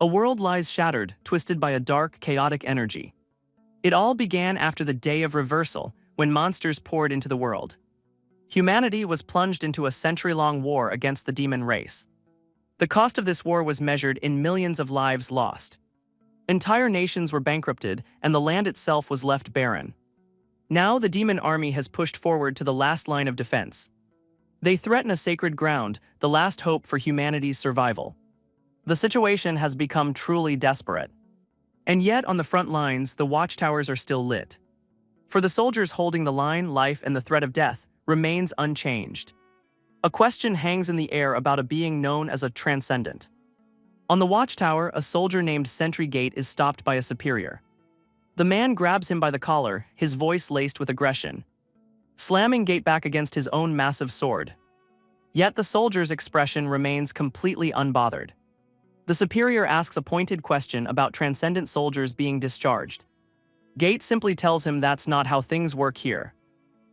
A world lies shattered, twisted by a dark, chaotic energy. It all began after the Day of Reversal, when monsters poured into the world. Humanity was plunged into a century-long war against the demon race. The cost of this war was measured in millions of lives lost. Entire nations were bankrupted, and the land itself was left barren. Now the demon army has pushed forward to the last line of defense. They threaten a sacred ground, the last hope for humanity's survival. The situation has become truly desperate. And yet, on the front lines, the watchtowers are still lit. For the soldiers holding the line, life and the threat of death remains unchanged. A question hangs in the air about a being known as a transcendent. On the watchtower, a soldier named Sentry Gate is stopped by a superior. The man grabs him by the collar, his voice laced with aggression, slamming Gate back against his own massive sword. Yet the soldier's expression remains completely unbothered. The superior asks a pointed question about transcendent soldiers being discharged. Gate simply tells him that's not how things work here.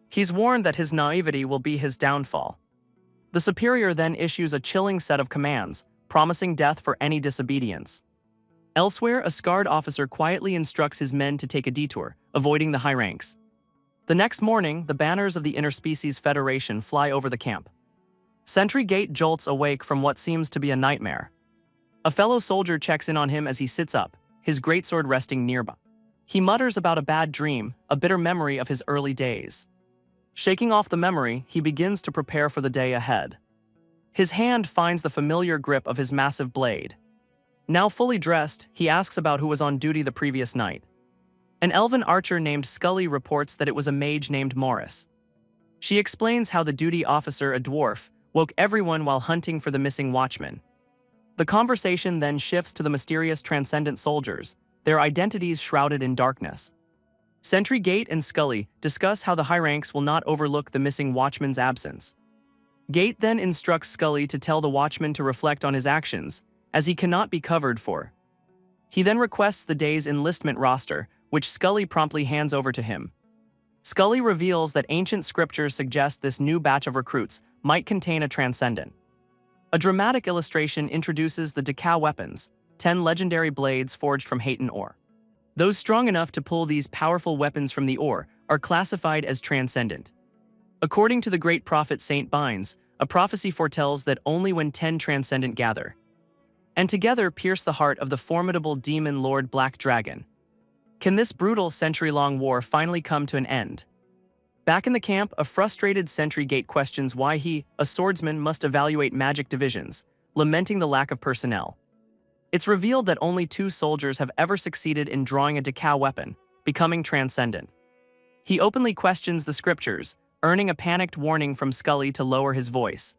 He's warned that his naivety will be his downfall. The superior then issues a chilling set of commands, promising death for any disobedience. Elsewhere, a scarred officer quietly instructs his men to take a detour, avoiding the high ranks. The next morning, the banners of the Interspecies Federation fly over the camp. Sentry Gate jolts awake from what seems to be a nightmare. A fellow soldier checks in on him as he sits up, his greatsword resting nearby. He mutters about a bad dream, a bitter memory of his early days. Shaking off the memory, he begins to prepare for the day ahead. His hand finds the familiar grip of his massive blade. Now fully dressed, he asks about who was on duty the previous night. An elven archer named Scully reports that it was a mage named Morris. She explains how the duty officer, a dwarf, woke everyone while hunting for the missing watchman. The conversation then shifts to the mysterious transcendent soldiers, their identities shrouded in darkness. Sentry Gate and Scully discuss how the high ranks will not overlook the missing watchman's absence. Gate then instructs Scully to tell the watchman to reflect on his actions, as he cannot be covered for. He then requests the day's enlistment roster, which Scully promptly hands over to him. Scully reveals that ancient scriptures suggest this new batch of recruits might contain a transcendent. A dramatic illustration introduces the Decal weapons, 10 legendary blades forged from Hayton ore. Those strong enough to pull these powerful weapons from the ore are classified as transcendent. According to the great prophet Saint Bynes, a prophecy foretells that only when 10 transcendent gather, and together pierce the heart of the formidable demon lord Black Dragon, can this brutal century-long war finally come to an end. Back in the camp, a frustrated Sentry Gate questions why he, a swordsman, must evaluate magic divisions, lamenting the lack of personnel. It's revealed that only 2 soldiers have ever succeeded in drawing a Decal weapon, becoming transcendent. He openly questions the scriptures, earning a panicked warning from Scully to lower his voice.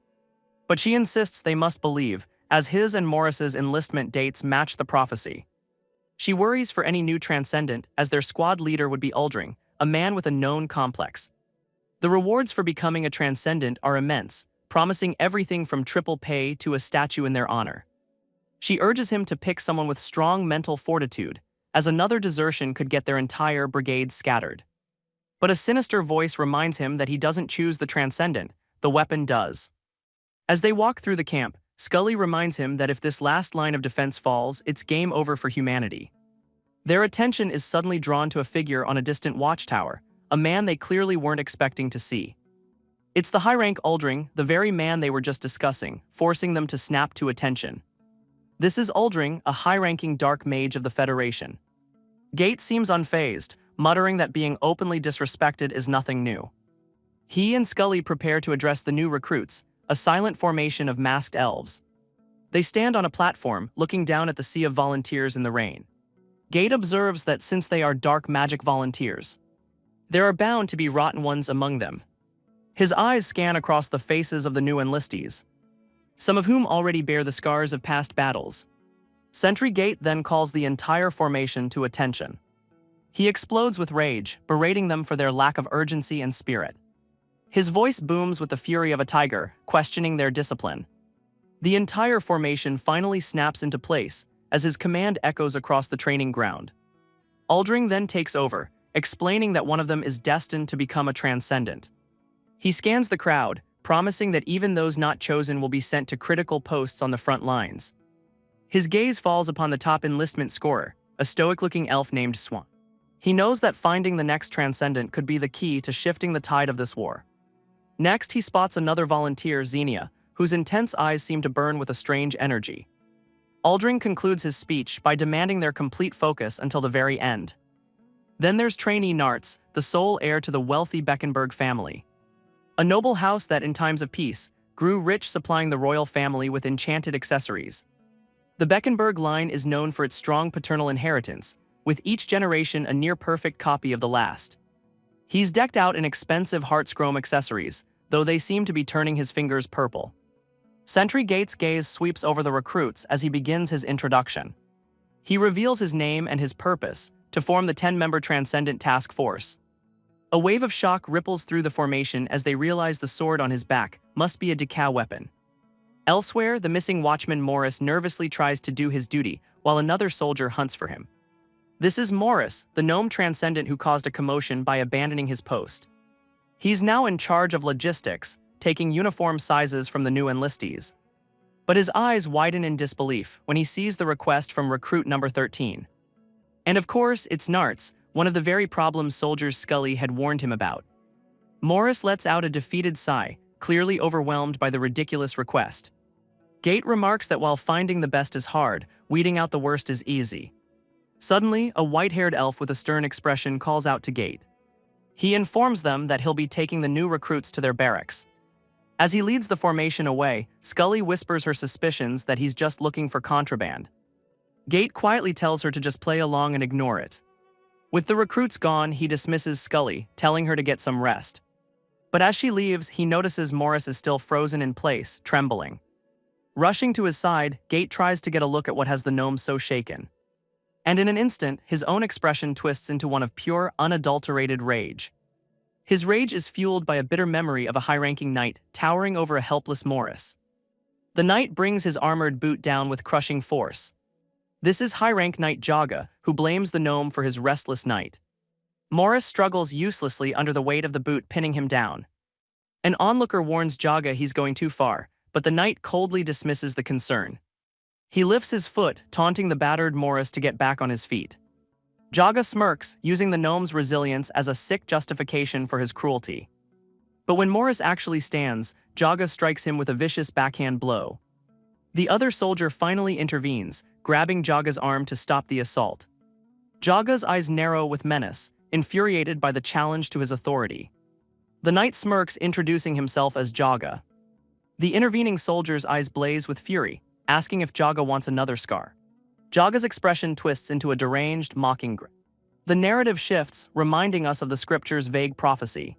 But she insists they must believe, as his and Morris's enlistment dates match the prophecy. She worries for any new transcendent, as their squad leader would be Uldring, a man with a known complex. The rewards for becoming a transcendent are immense, promising everything from triple pay to a statue in their honor. She urges him to pick someone with strong mental fortitude, as another desertion could get their entire brigade scattered. But a sinister voice reminds him that he doesn't choose the transcendent, the weapon does. As they walk through the camp, Scully reminds him that if this last line of defense falls, it's game over for humanity. Their attention is suddenly drawn to a figure on a distant watchtower, a man they clearly weren't expecting to see. It's the high-rank Uldring, the very man they were just discussing, forcing them to snap to attention. This is Uldring, a high-ranking dark mage of the Federation. Gate seems unfazed, muttering that being openly disrespected is nothing new. He and Scully prepare to address the new recruits, a silent formation of masked elves. They stand on a platform, looking down at the sea of volunteers in the rain. Gate observes that since they are dark magic volunteers, there are bound to be rotten ones among them. His eyes scan across the faces of the new enlistees, some of whom already bear the scars of past battles. Sentry Gate then calls the entire formation to attention. He explodes with rage, berating them for their lack of urgency and spirit. His voice booms with the fury of a tiger, questioning their discipline. The entire formation finally snaps into place as his command echoes across the training ground. Uldring then takes over, explaining that one of them is destined to become a transcendent. He scans the crowd, promising that even those not chosen will be sent to critical posts on the front lines. His gaze falls upon the top enlistment scorer, a stoic-looking elf named Swan. He knows that finding the next transcendent could be the key to shifting the tide of this war. Next, he spots another volunteer, Xenia, whose intense eyes seem to burn with a strange energy. Aldring concludes his speech by demanding their complete focus until the very end. Then there's trainee Nartz, the sole heir to the wealthy Beckenberg family. A noble house that, in times of peace, grew rich, supplying the royal family with enchanted accessories. The Beckenberg line is known for its strong paternal inheritance, with each generation a near-perfect copy of the last. He's decked out in expensive heart's-chrome accessories, though they seem to be turning his fingers purple. Sentry Gate's gaze sweeps over the recruits as he begins his introduction. He reveals his name and his purpose, to form the 10-member Transcendent Task Force. A wave of shock ripples through the formation as they realize the sword on his back must be a decal weapon. Elsewhere, the missing watchman Morris nervously tries to do his duty while another soldier hunts for him. This is Morris, the gnome Transcendent who caused a commotion by abandoning his post. He's now in charge of logistics, taking uniform sizes from the new enlistees. But his eyes widen in disbelief when he sees the request from recruit number 13. And of course, it's Nartz, one of the very problems soldiers Scully had warned him about. Morris lets out a defeated sigh, clearly overwhelmed by the ridiculous request. Gate remarks that while finding the best is hard, weeding out the worst is easy. Suddenly, a white-haired elf with a stern expression calls out to Gate. He informs them that he'll be taking the new recruits to their barracks. As he leads the formation away, Scully whispers her suspicions that he's just looking for contraband. Gate quietly tells her to just play along and ignore it. With the recruits gone, he dismisses Scully, telling her to get some rest. But as she leaves, he notices Morris is still frozen in place, trembling. Rushing to his side, Gate tries to get a look at what has the gnome so shaken. And in an instant, his own expression twists into one of pure, unadulterated rage. His rage is fueled by a bitter memory of a high-ranking knight towering over a helpless Morris. The knight brings his armored boot down with crushing force. This is high-rank knight Jaga, who blames the gnome for his restless night. Morris struggles uselessly under the weight of the boot pinning him down. An onlooker warns Jaga he's going too far, but the knight coldly dismisses the concern. He lifts his foot, taunting the battered Morris to get back on his feet. Jaga smirks, using the gnome's resilience as a sick justification for his cruelty. But when Morris actually stands, Jaga strikes him with a vicious backhand blow. The other soldier finally intervenes, grabbing Jaga's arm to stop the assault. Jaga's eyes narrow with menace, infuriated by the challenge to his authority. The knight smirks, introducing himself as Jaga. The intervening soldier's eyes blaze with fury, asking if Jaga wants another scar. Jaga's expression twists into a deranged, mocking grin. The narrative shifts, reminding us of the scripture's vague prophecy.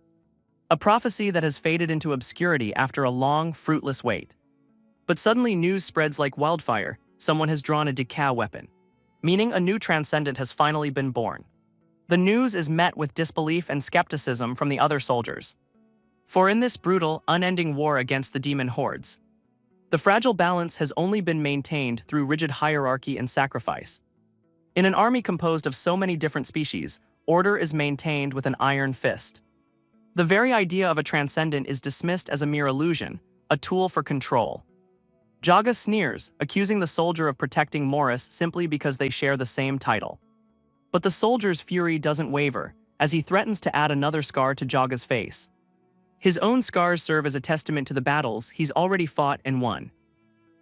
A prophecy that has faded into obscurity after a long, fruitless wait. But suddenly news spreads like wildfire. Someone has drawn a decal weapon, meaning a new transcendent has finally been born. The news is met with disbelief and skepticism from the other soldiers. For in this brutal, unending war against the demon hordes, the fragile balance has only been maintained through rigid hierarchy and sacrifice. In an army composed of so many different species, order is maintained with an iron fist. The very idea of a transcendent is dismissed as a mere illusion, a tool for control. Jaga sneers, accusing the soldier of protecting Morris simply because they share the same title. But the soldier's fury doesn't waver, as he threatens to add another scar to Jaga's face. His own scars serve as a testament to the battles he's already fought and won.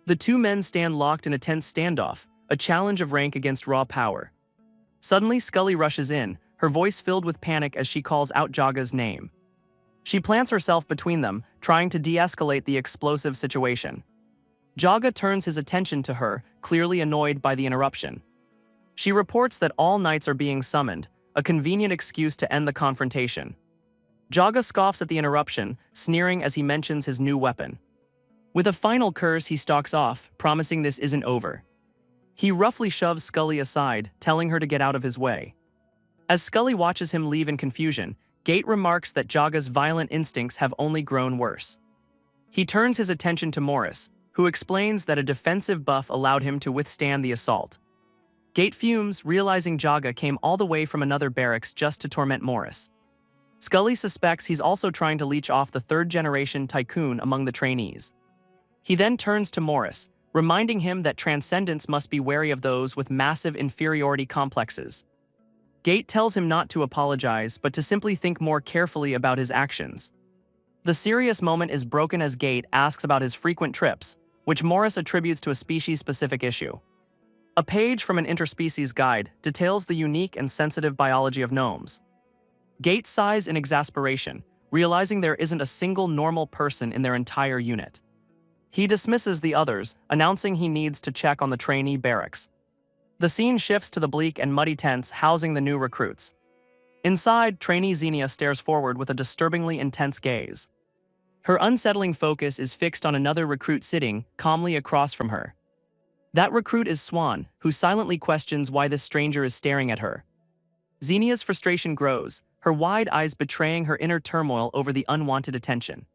The two men stand locked in a tense standoff, a challenge of rank against raw power. Suddenly, Scully rushes in, her voice filled with panic as she calls out Jaga's name. She plants herself between them, trying to de-escalate the explosive situation. Jaga turns his attention to her, clearly annoyed by the interruption. She reports that all knights are being summoned, a convenient excuse to end the confrontation. Jaga scoffs at the interruption, sneering as he mentions his new weapon. With a final curse, he stalks off, promising this isn't over. He roughly shoves Scully aside, telling her to get out of his way. As Scully watches him leave in confusion, Gate remarks that Jaga's violent instincts have only grown worse. He turns his attention to Morris, who explains that a defensive buff allowed him to withstand the assault. Gate fumes, realizing Jaga came all the way from another barracks just to torment Morris. Scully suspects he's also trying to leech off the third-generation tycoon among the trainees. He then turns to Morris, reminding him that transcendence must be wary of those with massive inferiority complexes. Gate tells him not to apologize, but to simply think more carefully about his actions. The serious moment is broken as Gate asks about his frequent trips, which Morris attributes to a species-specific issue. A page from an interspecies guide details the unique and sensitive biology of gnomes. Gate sighs in exasperation, realizing there isn't a single normal person in their entire unit. He dismisses the others, announcing he needs to check on the trainee barracks. The scene shifts to the bleak and muddy tents housing the new recruits. Inside, trainee Xenia stares forward with a disturbingly intense gaze. Her unsettling focus is fixed on another recruit sitting calmly across from her. That recruit is Swan, who silently questions why this stranger is staring at her. Xenia's frustration grows, her wide eyes betraying her inner turmoil over the unwanted attention.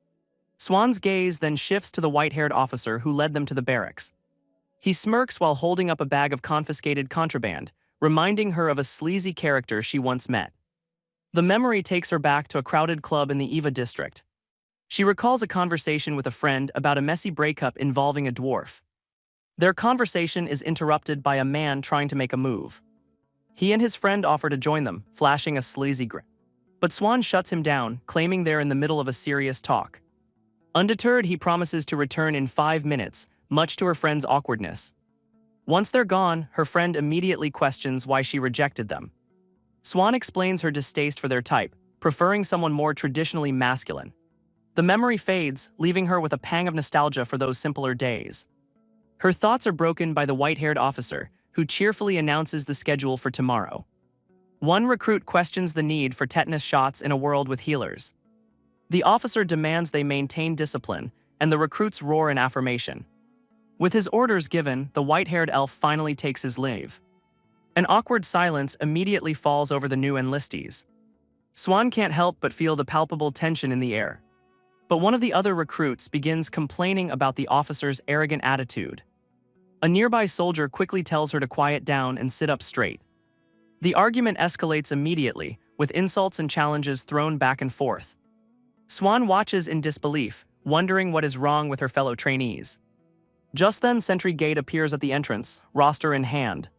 Swan's gaze then shifts to the white-haired officer who led them to the barracks. He smirks while holding up a bag of confiscated contraband, reminding her of a sleazy character she once met. The memory takes her back to a crowded club in the Eva district. She recalls a conversation with a friend about a messy breakup involving a dwarf. Their conversation is interrupted by a man trying to make a move. He and his friend offer to join them, flashing a sleazy grin. But Swan shuts him down, claiming they're in the middle of a serious talk. Undeterred, he promises to return in 5 minutes, much to her friend's awkwardness. Once they're gone, her friend immediately questions why she rejected them. Swan explains her distaste for their type, preferring someone more traditionally masculine. The memory fades, leaving her with a pang of nostalgia for those simpler days. Her thoughts are broken by the white-haired officer, who cheerfully announces the schedule for tomorrow. One recruit questions the need for tetanus shots in a world with healers. The officer demands they maintain discipline, and the recruits roar in affirmation. With his orders given, the white-haired elf finally takes his leave. An awkward silence immediately falls over the new enlistees. Swan can't help but feel the palpable tension in the air. But one of the other recruits begins complaining about the officer's arrogant attitude. A nearby soldier quickly tells her to quiet down and sit up straight. The argument escalates immediately, with insults and challenges thrown back and forth. Swan watches in disbelief, wondering what is wrong with her fellow trainees. Just then, Sentry Gate appears at the entrance, roster in hand.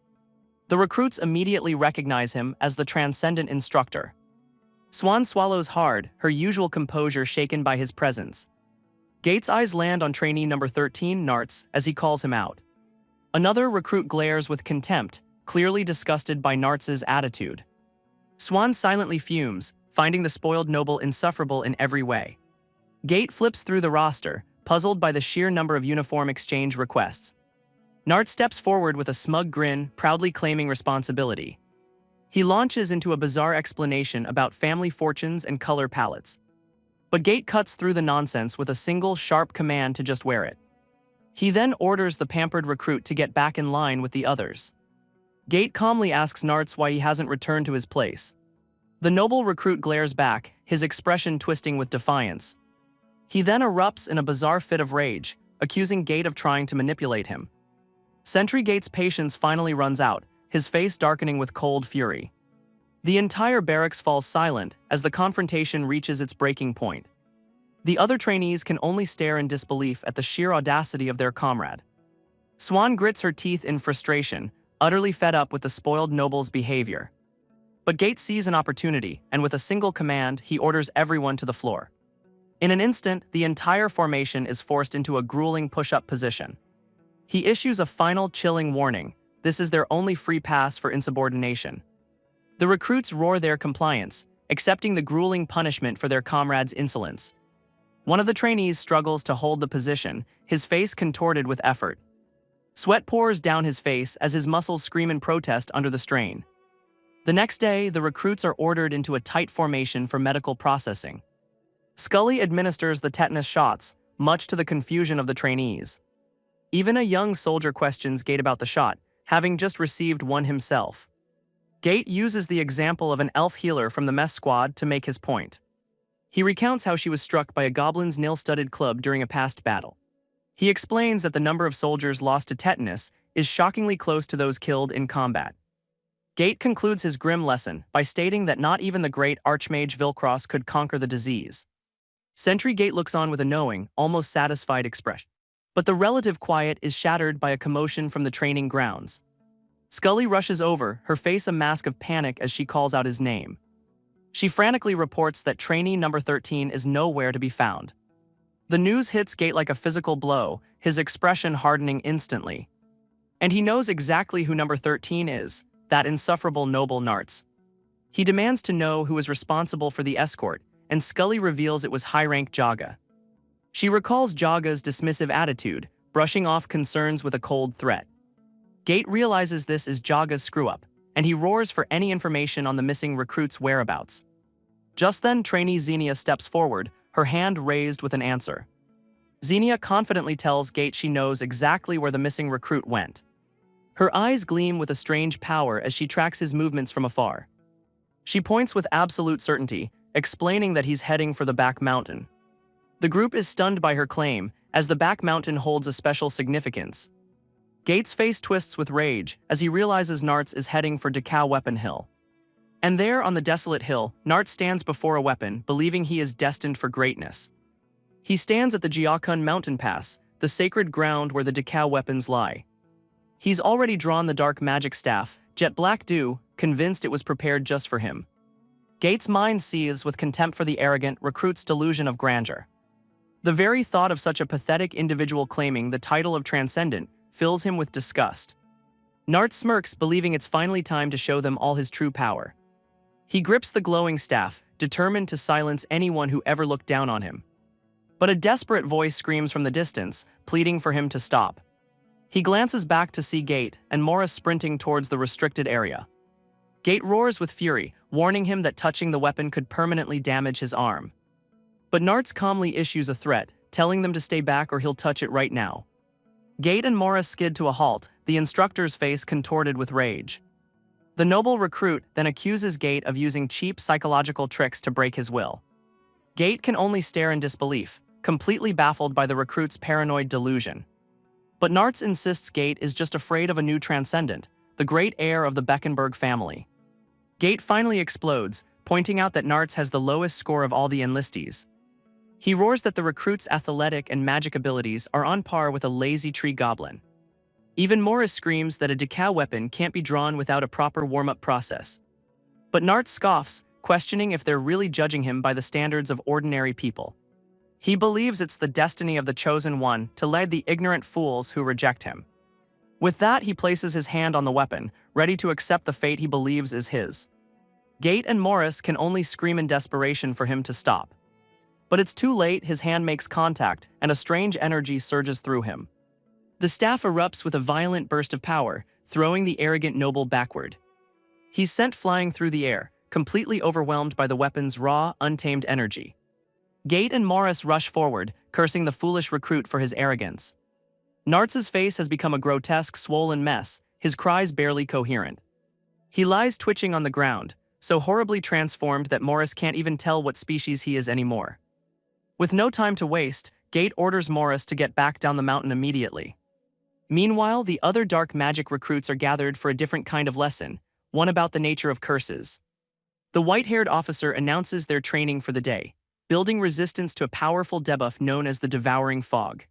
The recruits immediately recognize him as the transcendent instructor. Swan swallows hard, her usual composure shaken by his presence. Gate's eyes land on trainee number 13, Nartz, as he calls him out. Another recruit glares with contempt, clearly disgusted by Nartz's attitude. Swan silently fumes, finding the spoiled noble insufferable in every way. Gate flips through the roster, puzzled by the sheer number of uniform exchange requests. Nartz steps forward with a smug grin, proudly claiming responsibility. He launches into a bizarre explanation about family fortunes and color palettes. But Gate cuts through the nonsense with a single sharp command to just wear it. He then orders the pampered recruit to get back in line with the others. Gate calmly asks Nartz why he hasn't returned to his place. The noble recruit glares back, his expression twisting with defiance. He then erupts in a bizarre fit of rage, accusing Gate of trying to manipulate him. Sentry Gate's patience finally runs out, his face darkening with cold fury. The entire barracks falls silent as the confrontation reaches its breaking point. The other trainees can only stare in disbelief at the sheer audacity of their comrade. Swan grits her teeth in frustration, utterly fed up with the spoiled noble's behavior. But Gate sees an opportunity, and with a single command, he orders everyone to the floor. In an instant, the entire formation is forced into a grueling push-up position. He issues a final chilling warning. This is their only free pass for insubordination. The recruits roar their compliance, accepting the grueling punishment for their comrades' insolence. One of the trainees struggles to hold the position, his face contorted with effort. Sweat pours down his face as his muscles scream in protest under the strain. The next day, the recruits are ordered into a tight formation for medical processing. Scully administers the tetanus shots, much to the confusion of the trainees. Even a young soldier questions Gate about the shot, having just received one himself. Gate uses the example of an elf healer from the mess squad to make his point. He recounts how she was struck by a goblin's nail-studded club during a past battle. He explains that the number of soldiers lost to tetanus is shockingly close to those killed in combat. Gate concludes his grim lesson by stating that not even the great Archmage Vilcross could conquer the disease. Sentry Gate looks on with a knowing, almost satisfied expression. But the relative quiet is shattered by a commotion from the training grounds. Scully rushes over, her face a mask of panic as she calls out his name. She frantically reports that trainee number 13 is nowhere to be found. The news hits Gate like a physical blow, his expression hardening instantly. And he knows exactly who number 13 is, that insufferable noble Nartz. He demands to know who is responsible for the escort, and Scully reveals it was high-rank Jaga. She recalls Jaga's dismissive attitude, brushing off concerns with a cold threat. Gate realizes this is Jaga's screw-up, and he roars for any information on the missing recruit's whereabouts. Just then, trainee Xenia steps forward, her hand raised with an answer. Xenia confidently tells Gate she knows exactly where the missing recruit went. Her eyes gleam with a strange power as she tracks his movements from afar. She points with absolute certainty, explaining that he's heading for the back mountain. The group is stunned by her claim, as the back mountain holds a special significance. Gate's face twists with rage as he realizes Nartz is heading for Dekau Weapon Hill. And there, on the desolate hill, Nartz stands before a weapon, believing he is destined for greatness. He stands at the Jiakun mountain pass, the sacred ground where the Dekau weapons lie. He's already drawn the dark magic staff, jet black dew, convinced it was prepared just for him. Gate's mind seethes with contempt for the arrogant recruit's delusion of grandeur. The very thought of such a pathetic individual claiming the title of Transcendent fills him with disgust. Nartz smirks, believing it's finally time to show them all his true power. He grips the glowing staff, determined to silence anyone who ever looked down on him. But a desperate voice screams from the distance, pleading for him to stop. He glances back to see Gate and Morris sprinting towards the restricted area. Gate roars with fury, warning him that touching the weapon could permanently damage his arm. But Nartz calmly issues a threat, telling them to stay back or he'll touch it right now. Gate and Morris skid to a halt, the instructor's face contorted with rage. The noble recruit then accuses Gate of using cheap psychological tricks to break his will. Gate can only stare in disbelief, completely baffled by the recruit's paranoid delusion. But Nartz insists Gate is just afraid of a new Transcendent, the great heir of the Beckenberg family. Gate finally explodes, pointing out that Nartz has the lowest score of all the enlistees. He roars that the recruit's athletic and magic abilities are on par with a lazy tree goblin. Even Morris screams that a Dekau weapon can't be drawn without a proper warm-up process. But Nartz scoffs, questioning if they're really judging him by the standards of ordinary people. He believes it's the destiny of the Chosen One to lead the ignorant fools who reject him. With that, he places his hand on the weapon, ready to accept the fate he believes is his. Gate and Morris can only scream in desperation for him to stop. But it's too late, his hand makes contact, and a strange energy surges through him. The staff erupts with a violent burst of power, throwing the arrogant noble backward. He's sent flying through the air, completely overwhelmed by the weapon's raw, untamed energy. Gate and Morris rush forward, cursing the foolish recruit for his arrogance. Nartz's face has become a grotesque, swollen mess, his cries barely coherent. He lies twitching on the ground, so horribly transformed that Morris can't even tell what species he is anymore. With no time to waste, Gate orders Morris to get back down the mountain immediately. Meanwhile, the other dark magic recruits are gathered for a different kind of lesson, one about the nature of curses. The white-haired officer announces their training for the day, building resistance to a powerful debuff known as the Devouring Fog.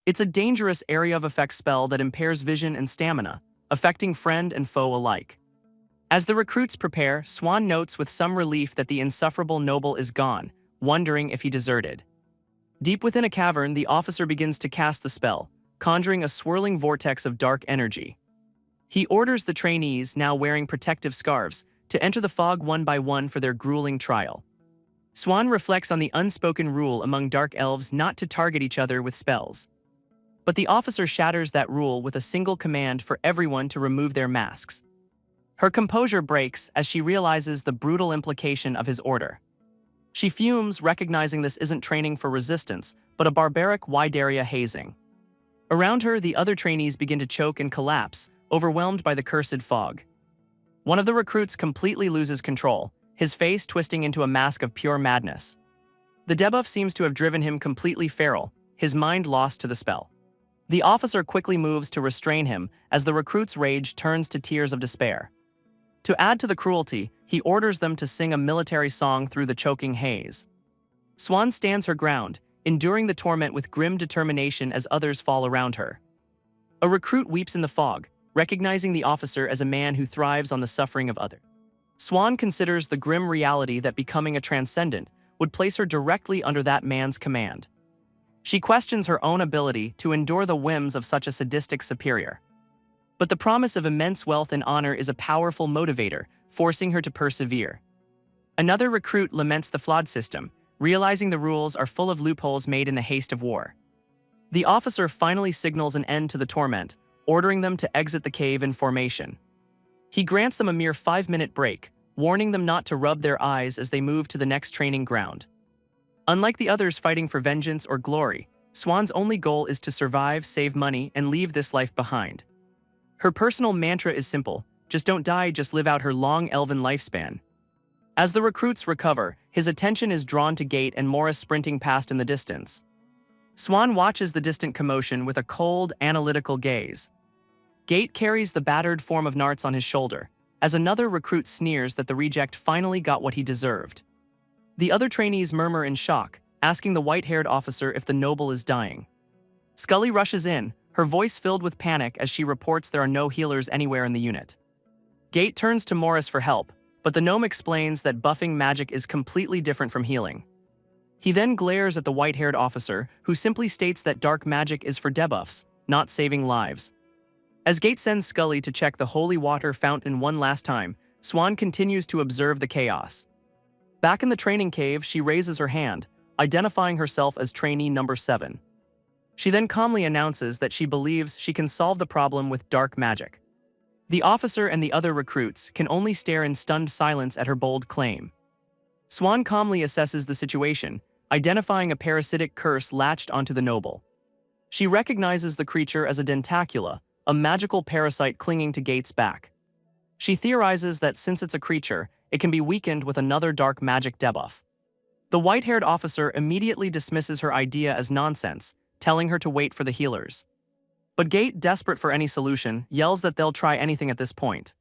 It's a dangerous area of effect spell that impairs vision and stamina, affecting friend and foe alike. As the recruits prepare, Swan notes with some relief that the insufferable noble is gone, wondering if he deserted. Deep within a cavern, the officer begins to cast the spell, conjuring a swirling vortex of dark energy. He orders the trainees, now wearing protective scarves, to enter the fog one by one for their grueling trial. Swan reflects on the unspoken rule among dark elves not to target each other with spells. But the officer shatters that rule with a single command for everyone to remove their masks. Her composure breaks as she realizes the brutal implication of his order. She fumes, recognizing this isn't training for resistance, but a barbaric wide-area hazing. Around her, the other trainees begin to choke and collapse, overwhelmed by the cursed fog. One of the recruits completely loses control, his face twisting into a mask of pure madness. The debuff seems to have driven him completely feral, his mind lost to the spell. The officer quickly moves to restrain him as the recruit's rage turns to tears of despair. To add to the cruelty, he orders them to sing a military song through the choking haze. Swan stands her ground, enduring the torment with grim determination as others fall around her. A recruit weeps in the fog, recognizing the officer as a man who thrives on the suffering of others. Swan considers the grim reality that becoming a transcendent would place her directly under that man's command. She questions her own ability to endure the whims of such a sadistic superior. But the promise of immense wealth and honor is a powerful motivator, forcing her to persevere. Another recruit laments the flawed system, realizing the rules are full of loopholes made in the haste of war. The officer finally signals an end to the torment, ordering them to exit the cave in formation. He grants them a mere 5-minute break, warning them not to rub their eyes as they move to the next training ground. Unlike the others fighting for vengeance or glory, Swan's only goal is to survive, save money, and leave this life behind. Her personal mantra is simple: just don't die, just live out her long elven lifespan. As the recruits recover, his attention is drawn to Gate and Morris sprinting past in the distance. Swan watches the distant commotion with a cold, analytical gaze. Gate carries the battered form of Nartz on his shoulder, as another recruit sneers that the reject finally got what he deserved. The other trainees murmur in shock, asking the white-haired officer if the noble is dying. Scully rushes in, her voice filled with panic as she reports there are no healers anywhere in the unit. Gate turns to Morris for help, but the gnome explains that buffing magic is completely different from healing. He then glares at the white-haired officer, who simply states that dark magic is for debuffs, not saving lives. As Gate sends Scully to check the holy water fountain one last time, Swan continues to observe the chaos. Back in the training cave, she raises her hand, identifying herself as trainee number 7. She then calmly announces that she believes she can solve the problem with dark magic. The officer and the other recruits can only stare in stunned silence at her bold claim. Swan calmly assesses the situation, identifying a parasitic curse latched onto the noble. She recognizes the creature as a dentacula, a magical parasite clinging to Gate's back. She theorizes that since it's a creature, it can be weakened with another dark magic debuff. The white-haired officer immediately dismisses her idea as nonsense, telling her to wait for the healers. But Gate, desperate for any solution, yells that they'll try anything at this point.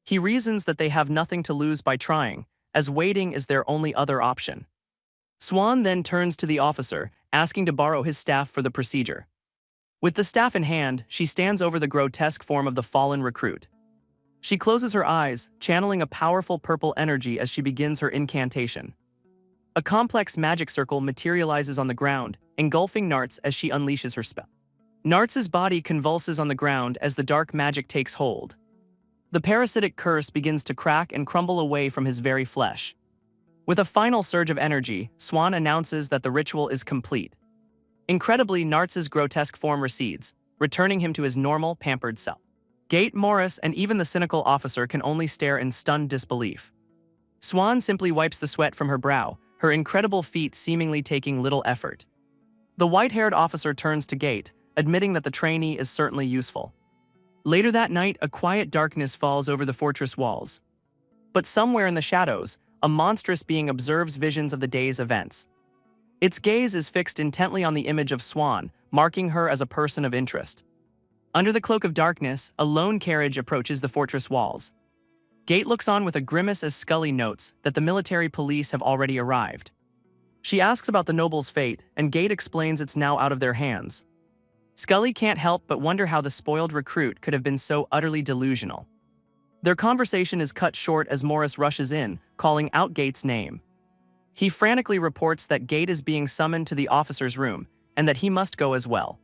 He reasons that they have nothing to lose by trying, as waiting is their only other option. Swan then turns to the officer, asking to borrow his staff for the procedure. With the staff in hand, she stands over the grotesque form of the fallen recruit. She closes her eyes, channeling a powerful purple energy as she begins her incantation. A complex magic circle materializes on the ground, engulfing Nartz as she unleashes her spell. Nartz's body convulses on the ground as the dark magic takes hold. The parasitic curse begins to crack and crumble away from his very flesh. With a final surge of energy, Swan announces that the ritual is complete. Incredibly, Nartz's grotesque form recedes, returning him to his normal, pampered self. Gate, Morris, and even the cynical officer can only stare in stunned disbelief. Swan simply wipes the sweat from her brow, her incredible feat seemingly taking little effort. The white-haired officer turns to Gate, admitting that the trainee is certainly useful. Later that night, a quiet darkness falls over the fortress walls. But somewhere in the shadows, a monstrous being observes visions of the day's events. Its gaze is fixed intently on the image of Swan, marking her as a person of interest. Under the cloak of darkness, a lone carriage approaches the fortress walls. Gate looks on with a grimace as Scully notes that the military police have already arrived. She asks about the noble's fate, and Gate explains it's now out of their hands. Scully can't help but wonder how the spoiled recruit could have been so utterly delusional. Their conversation is cut short as Morris rushes in, calling out Gate's name. He frantically reports that Gate is being summoned to the officer's room, and that he must go as well.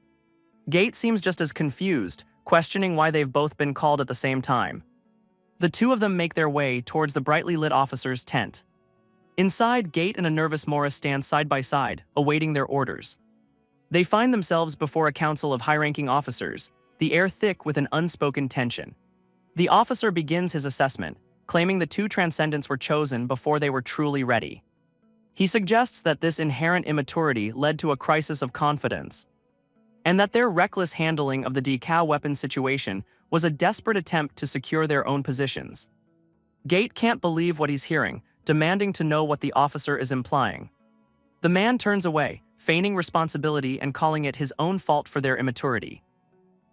Gate seems just as confused, questioning why they've both been called at the same time. The two of them make their way towards the brightly lit officer's tent. Inside, Gate and a nervous Morris stand side by side, awaiting their orders. They find themselves before a council of high-ranking officers, the air thick with an unspoken tension. The officer begins his assessment, claiming the two transcendents were chosen before they were truly ready. He suggests that this inherent immaturity led to a crisis of confidence, and that their reckless handling of the decal weapon situation was a desperate attempt to secure their own positions. Gate can't believe what he's hearing, demanding to know what the officer is implying. The man turns away, feigning responsibility and calling it his own fault for their immaturity.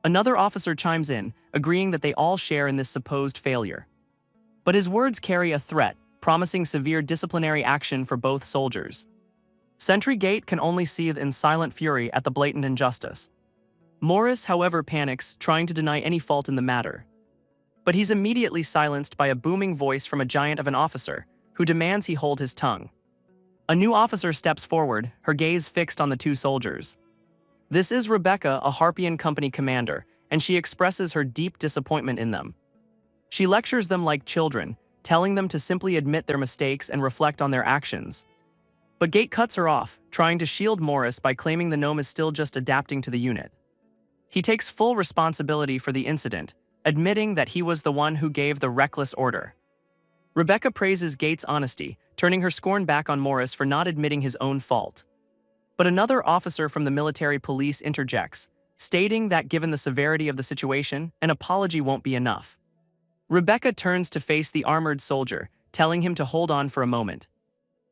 Another officer chimes in, agreeing that they all share in this supposed failure. But his words carry a threat, promising severe disciplinary action for both soldiers. Sentry Gate can only seethe in silent fury at the blatant injustice. Morris, however, panics, trying to deny any fault in the matter. But he's immediately silenced by a booming voice from a giant of an officer, who demands he hold his tongue. A new officer steps forward, her gaze fixed on the two soldiers. This is Rebecca, a Harpian Company commander, and she expresses her deep disappointment in them. She lectures them like children, telling them to simply admit their mistakes and reflect on their actions. But Gate cuts her off, trying to shield Morris by claiming the gnome is still just adapting to the unit. He takes full responsibility for the incident, admitting that he was the one who gave the reckless order. Rebecca praises Gate's honesty, turning her scorn back on Morris for not admitting his own fault. But another officer from the military police interjects, stating that given the severity of the situation, an apology won't be enough. Rebecca turns to face the armored soldier, telling him to hold on for a moment.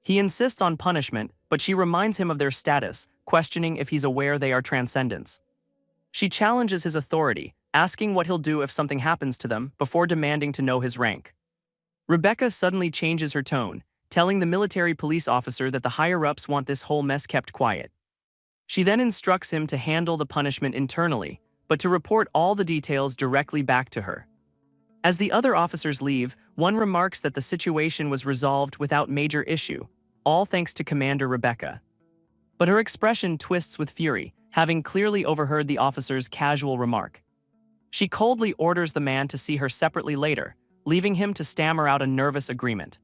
He insists on punishment, but she reminds him of their status, questioning if he's aware they are transcendents. She challenges his authority, asking what he'll do if something happens to them, before demanding to know his rank. Rebecca suddenly changes her tone, telling the military police officer that the higher-ups want this whole mess kept quiet. She then instructs him to handle the punishment internally, but to report all the details directly back to her. As the other officers leave, one remarks that the situation was resolved without major issue, all thanks to Commander Rebecca. But her expression twists with fury, having clearly overheard the officer's casual remark. She coldly orders the man to see her separately later, leaving him to stammer out a nervous agreement.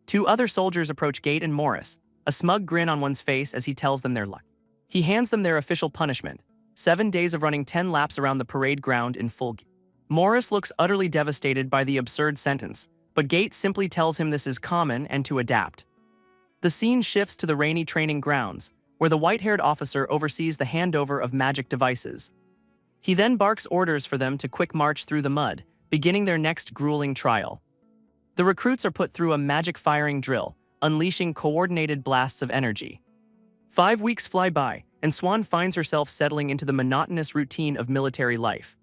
Two other soldiers approach Gate and Morris, a smug grin on one's face as he tells them their luck. He hands them their official punishment, 7 days of running 10 laps around the parade ground in full gear. Morris looks utterly devastated by the absurd sentence, but Gate simply tells him this is common and to adapt. The scene shifts to the rainy training grounds, where the white-haired officer oversees the handover of magic devices. He then barks orders for them to quick march through the mud, beginning their next grueling trial. The recruits are put through a magic firing drill, unleashing coordinated blasts of energy. 5 weeks fly by, and Swan finds herself settling into the monotonous routine of military life.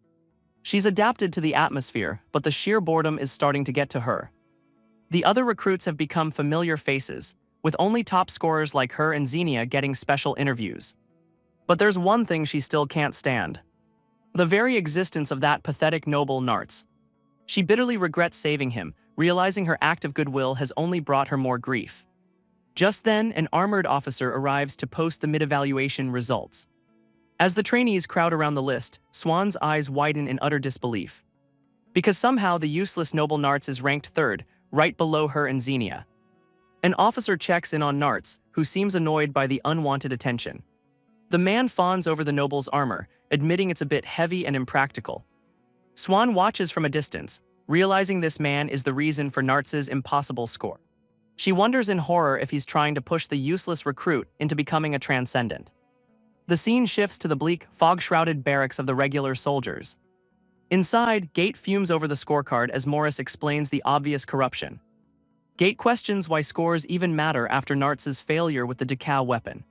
She's adapted to the atmosphere, but the sheer boredom is starting to get to her. The other recruits have become familiar faces, with only top scorers like her and Xenia getting special interviews. But there's one thing she still can't stand: the very existence of that pathetic noble Narts. She bitterly regrets saving him, realizing her act of goodwill has only brought her more grief. Just then, an armored officer arrives to post the mid-evaluation results. As the trainees crowd around the list, Swan's eyes widen in utter disbelief. Because somehow the useless noble Narts is ranked third, right below her and Xenia. An officer checks in on Narts, who seems annoyed by the unwanted attention. The man fawns over the noble's armor, admitting it's a bit heavy and impractical. Swan watches from a distance, realizing this man is the reason for Narts' impossible score. She wonders in horror if he's trying to push the useless recruit into becoming a transcendent. The scene shifts to the bleak, fog-shrouded barracks of the regular soldiers. Inside, Gate fumes over the scorecard as Morris explains the obvious corruption. Gate questions why scores even matter after Narts' failure with the decal weapon.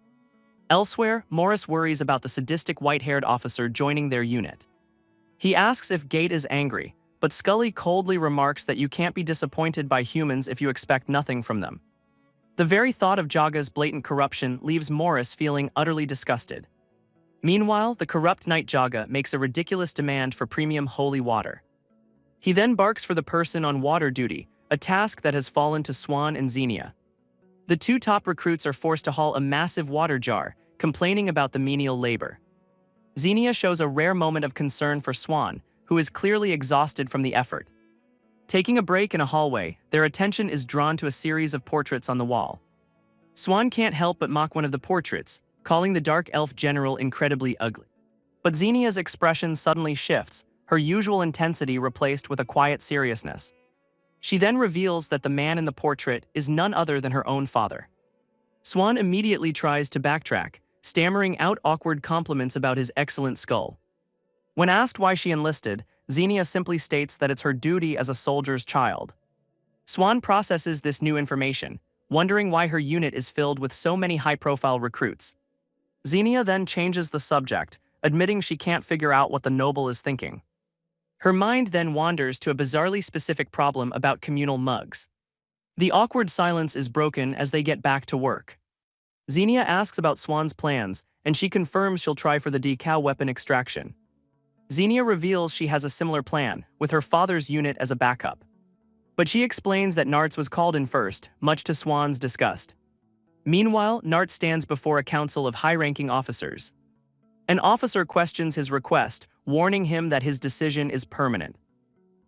Elsewhere, Morris worries about the sadistic white-haired officer joining their unit. He asks if Gate is angry, but Scully coldly remarks that you can't be disappointed by humans if you expect nothing from them. The very thought of Jaga's blatant corruption leaves Morris feeling utterly disgusted. Meanwhile, the corrupt Knight Jaga makes a ridiculous demand for premium holy water. He then barks for the person on water duty, a task that has fallen to Swan and Xenia. The two top recruits are forced to haul a massive water jar, complaining about the menial labor. Xenia shows a rare moment of concern for Swan, who is clearly exhausted from the effort. Taking a break in a hallway, their attention is drawn to a series of portraits on the wall. Swan can't help but mock one of the portraits, calling the dark elf general incredibly ugly. But Xenia's expression suddenly shifts, her usual intensity replaced with a quiet seriousness. She then reveals that the man in the portrait is none other than her own father. Swan immediately tries to backtrack, stammering out awkward compliments about his excellent skull. When asked why she enlisted, Xenia simply states that it's her duty as a soldier's child. Swan processes this new information, wondering why her unit is filled with so many high-profile recruits. Xenia then changes the subject, admitting she can't figure out what the noble is thinking. Her mind then wanders to a bizarrely specific problem about communal mugs. The awkward silence is broken as they get back to work. Xenia asks about Swan's plans, and she confirms she'll try for the decal weapon extraction. Xenia reveals she has a similar plan, with her father's unit as a backup. But she explains that Nartz was called in first, much to Swan's disgust. Meanwhile, Nartz stands before a council of high-ranking officers. An officer questions his request, warning him that his decision is permanent.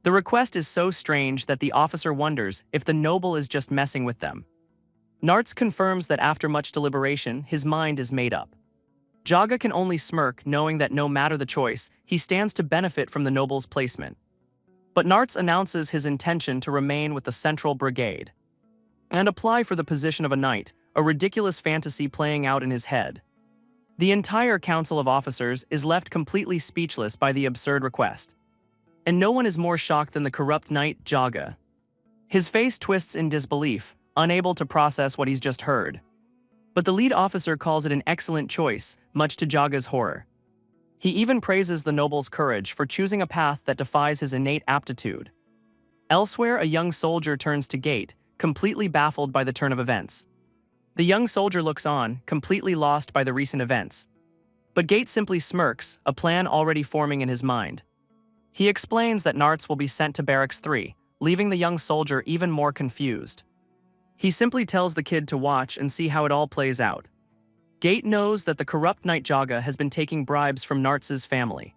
The request is so strange that the officer wonders if the noble is just messing with them. Nartz confirms that after much deliberation, his mind is made up. Jaga can only smirk, knowing that no matter the choice, he stands to benefit from the noble's placement. But Nartz announces his intention to remain with the Central Brigade and apply for the position of a knight, a ridiculous fantasy playing out in his head. The entire council of officers is left completely speechless by the absurd request. And no one is more shocked than the corrupt knight, Jaga. His face twists in disbelief, unable to process what he's just heard. But the lead officer calls it an excellent choice, much to Jaga's horror. He even praises the noble's courage for choosing a path that defies his innate aptitude. Elsewhere, a young soldier turns to Gate, completely baffled by the turn of events. The young soldier looks on, completely lost by the recent events. But Gate simply smirks, a plan already forming in his mind. He explains that Nartz will be sent to Barracks 3, leaving the young soldier even more confused. He simply tells the kid to watch and see how it all plays out. Gate knows that the corrupt knight Jaga has been taking bribes from Nartz's family.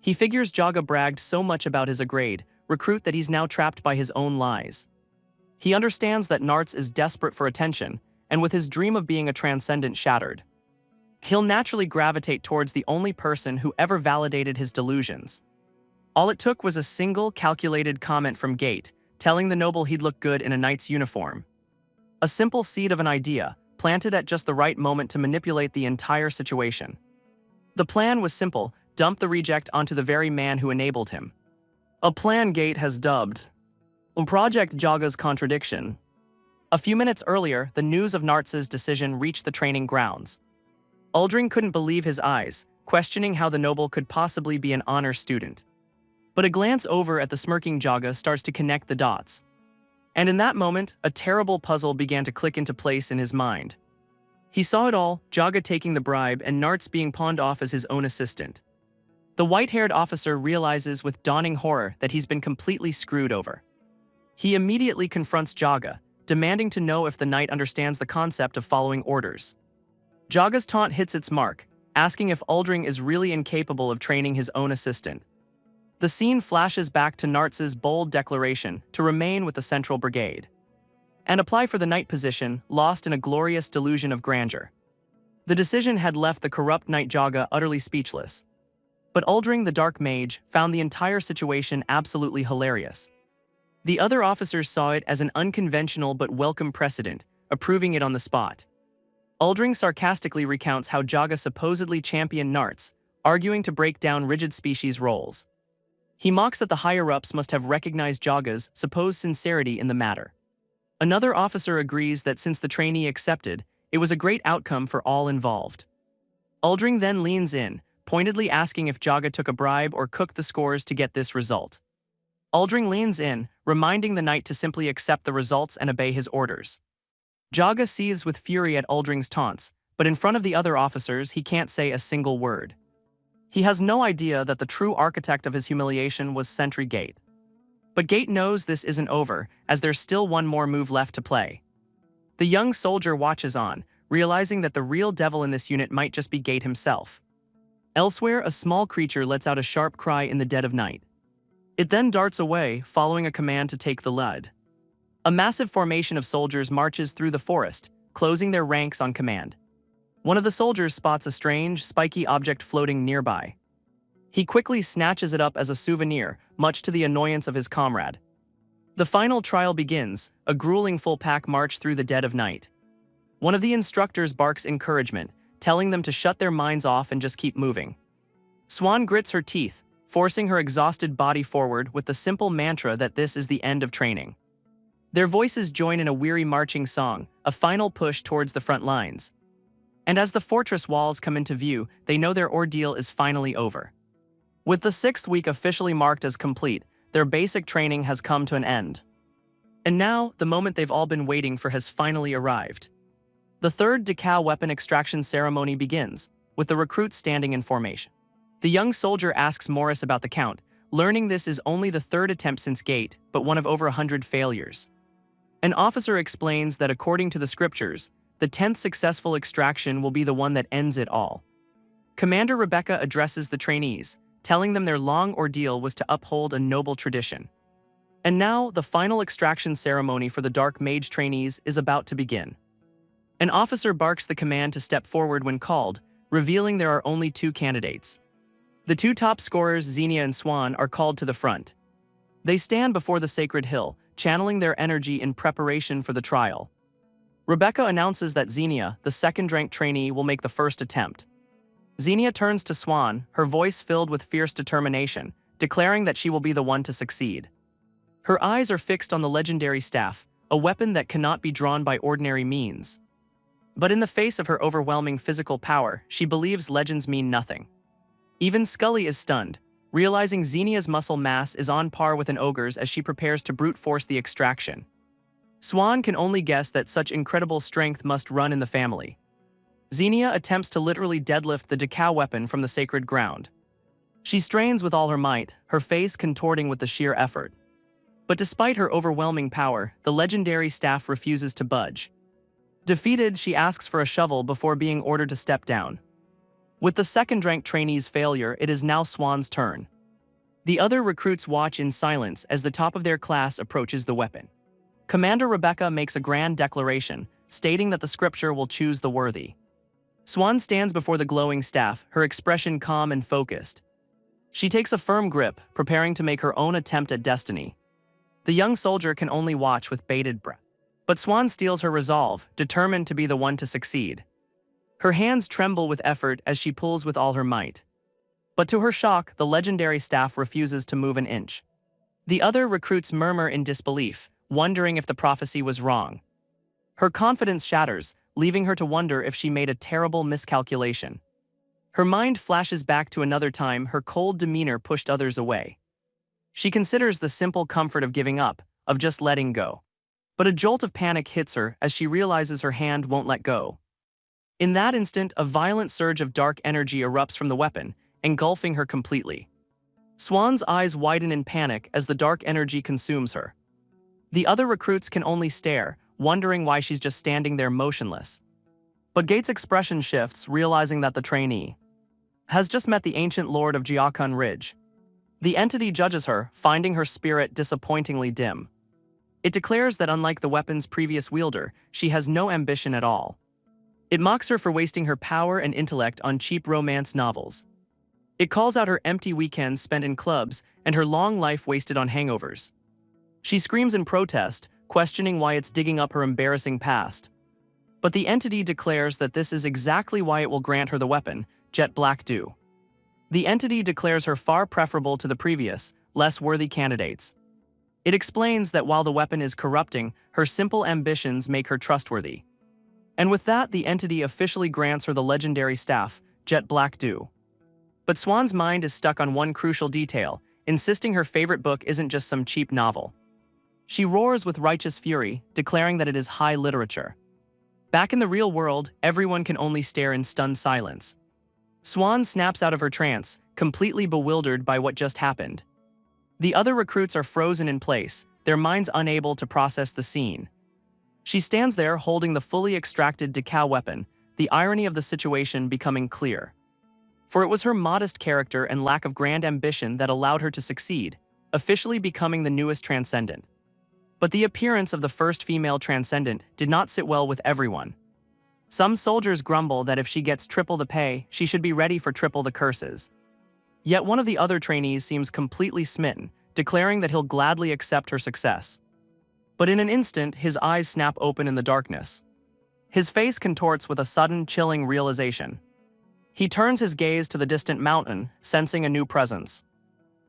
He figures Jaga bragged so much about his grade recruit that he's now trapped by his own lies. He understands that Nartz is desperate for attention, and with his dream of being a transcendent shattered, he'll naturally gravitate towards the only person who ever validated his delusions. All it took was a single, calculated comment from Gate, telling the noble he'd look good in a knight's uniform. A simple seed of an idea, planted at just the right moment to manipulate the entire situation. The plan was simple: dump the reject onto the very man who enabled him. A plan Gate has dubbed Project Jaga's Contradiction. A few minutes earlier, the news of Nartz's decision reached the training grounds. Uldring couldn't believe his eyes, questioning how the noble could possibly be an honor student. But a glance over at the smirking Jaga starts to connect the dots. And in that moment, a terrible puzzle began to click into place in his mind. He saw it all: Jaga taking the bribe and Nartz being pawned off as his own assistant. The white-haired officer realizes with dawning horror that he's been completely screwed over. He immediately confronts Jaga, demanding to know if the knight understands the concept of following orders. Jaga's taunt hits its mark, asking if Uldring is really incapable of training his own assistant. The scene flashes back to Nartz's bold declaration to remain with the Central Brigade and apply for the knight position, lost in a glorious delusion of grandeur. The decision had left the corrupt knight Jaga utterly speechless. But Uldring the Dark Mage found the entire situation absolutely hilarious. The other officers saw it as an unconventional but welcome precedent, approving it on the spot. Uldring sarcastically recounts how Jaga supposedly championed Nartz, arguing to break down rigid species roles. He mocks that the higher-ups must have recognized Jaga's supposed sincerity in the matter. Another officer agrees that since the trainee accepted, it was a great outcome for all involved. Uldring then leans in, pointedly asking if Jaga took a bribe or cooked the scores to get this result. Uldring leans in, reminding the knight to simply accept the results and obey his orders. Jaga seethes with fury at Uldring's taunts, but in front of the other officers he can't say a single word. He has no idea that the true architect of his humiliation was Sentry Gate. But Gate knows this isn't over, as there's still one more move left to play. The young soldier watches on, realizing that the real devil in this unit might just be Gate himself. Elsewhere, a small creature lets out a sharp cry in the dead of night. It then darts away, following a command to take the lead. A massive formation of soldiers marches through the forest, closing their ranks on command. One of the soldiers spots a strange, spiky object floating nearby. He quickly snatches it up as a souvenir, much to the annoyance of his comrade. The final trial begins, a grueling full-pack march through the dead of night. One of the instructors barks encouragement, telling them to shut their minds off and just keep moving. Swan grits her teeth, forcing her exhausted body forward with the simple mantra that this is the end of training. Their voices join in a weary marching song, a final push towards the front lines. And as the fortress walls come into view, they know their ordeal is finally over. With the 6th week officially marked as complete, their basic training has come to an end. And now, the moment they've all been waiting for has finally arrived. The third decal weapon extraction ceremony begins, with the recruits standing in formation. The young soldier asks Morris about the count, learning this is only the third attempt since Gate, but one of over 100 failures. An officer explains that according to the scriptures, the 10th successful extraction will be the one that ends it all. Commander Rebecca addresses the trainees, telling them their long ordeal was to uphold a noble tradition. And now, the final extraction ceremony for the Dark Mage trainees is about to begin. An officer barks the command to step forward when called, revealing there are only 2 candidates. The 2 top scorers, Xenia and Swan, are called to the front. They stand before the sacred hill, channeling their energy in preparation for the trial. Rebecca announces that Xenia, the second-ranked trainee, will make the first attempt. Xenia turns to Swan, her voice filled with fierce determination, declaring that she will be the one to succeed. Her eyes are fixed on the legendary staff, a weapon that cannot be drawn by ordinary means. But in the face of her overwhelming physical power, she believes legends mean nothing. Even Scully is stunned, realizing Xenia's muscle mass is on par with an ogre's as she prepares to brute force the extraction. Swan can only guess that such incredible strength must run in the family. Xenia attempts to literally deadlift the decal weapon from the sacred ground. She strains with all her might, her face contorting with the sheer effort. But despite her overwhelming power, the legendary staff refuses to budge. Defeated, she asks for a shovel before being ordered to step down. With the second-ranked trainee's failure, it is now Swan's turn. The other recruits watch in silence as the top of their class approaches the weapon. Commander Rebecca makes a grand declaration, stating that the scripture will choose the worthy. Swan stands before the glowing staff, her expression calm and focused. She takes a firm grip, preparing to make her own attempt at destiny. The young soldier can only watch with bated breath. But Swan steals her resolve, determined to be the one to succeed. Her hands tremble with effort as she pulls with all her might. But to her shock, the legendary staff refuses to move an inch. The other recruits murmur in disbelief, wondering if the prophecy was wrong. Her confidence shatters, leaving her to wonder if she made a terrible miscalculation. Her mind flashes back to another time her cold demeanor pushed others away. She considers the simple comfort of giving up, of just letting go. But a jolt of panic hits her as she realizes her hand won't let go. In that instant, a violent surge of dark energy erupts from the weapon, engulfing her completely. Swan's eyes widen in panic as the dark energy consumes her. The other recruits can only stare, wondering why she's just standing there motionless. But Gates' expression shifts, realizing that the trainee has just met the ancient lord of Jiakun Ridge. The entity judges her, finding her spirit disappointingly dim. It declares that unlike the weapon's previous wielder, she has no ambition at all. It mocks her for wasting her power and intellect on cheap romance novels. It calls out her empty weekends spent in clubs and her long life wasted on hangovers. She screams in protest, questioning why it's digging up her embarrassing past. But the entity declares that this is exactly why it will grant her the weapon, Jet Black Dew. The entity declares her far preferable to the previous, less worthy candidates. It explains that while the weapon is corrupting, her simple ambitions make her trustworthy. And with that, the entity officially grants her the legendary staff, Jet Black Dew. But Swan's mind is stuck on one crucial detail, insisting her favorite book isn't just some cheap novel. She roars with righteous fury, declaring that it is high literature. Back in the real world, everyone can only stare in stunned silence. Swan snaps out of her trance, completely bewildered by what just happened. The other recruits are frozen in place, their minds unable to process the scene. She stands there holding the fully extracted decal weapon, the irony of the situation becoming clear. For it was her modest character and lack of grand ambition that allowed her to succeed, officially becoming the newest transcendent. But the appearance of the first female transcendent did not sit well with everyone. Some soldiers grumble that if she gets triple the pay, she should be ready for triple the curses. Yet one of the other trainees seems completely smitten, declaring that he'll gladly accept her success. But in an instant, his eyes snap open in the darkness. His face contorts with a sudden, chilling realization. He turns his gaze to the distant mountain, sensing a new presence.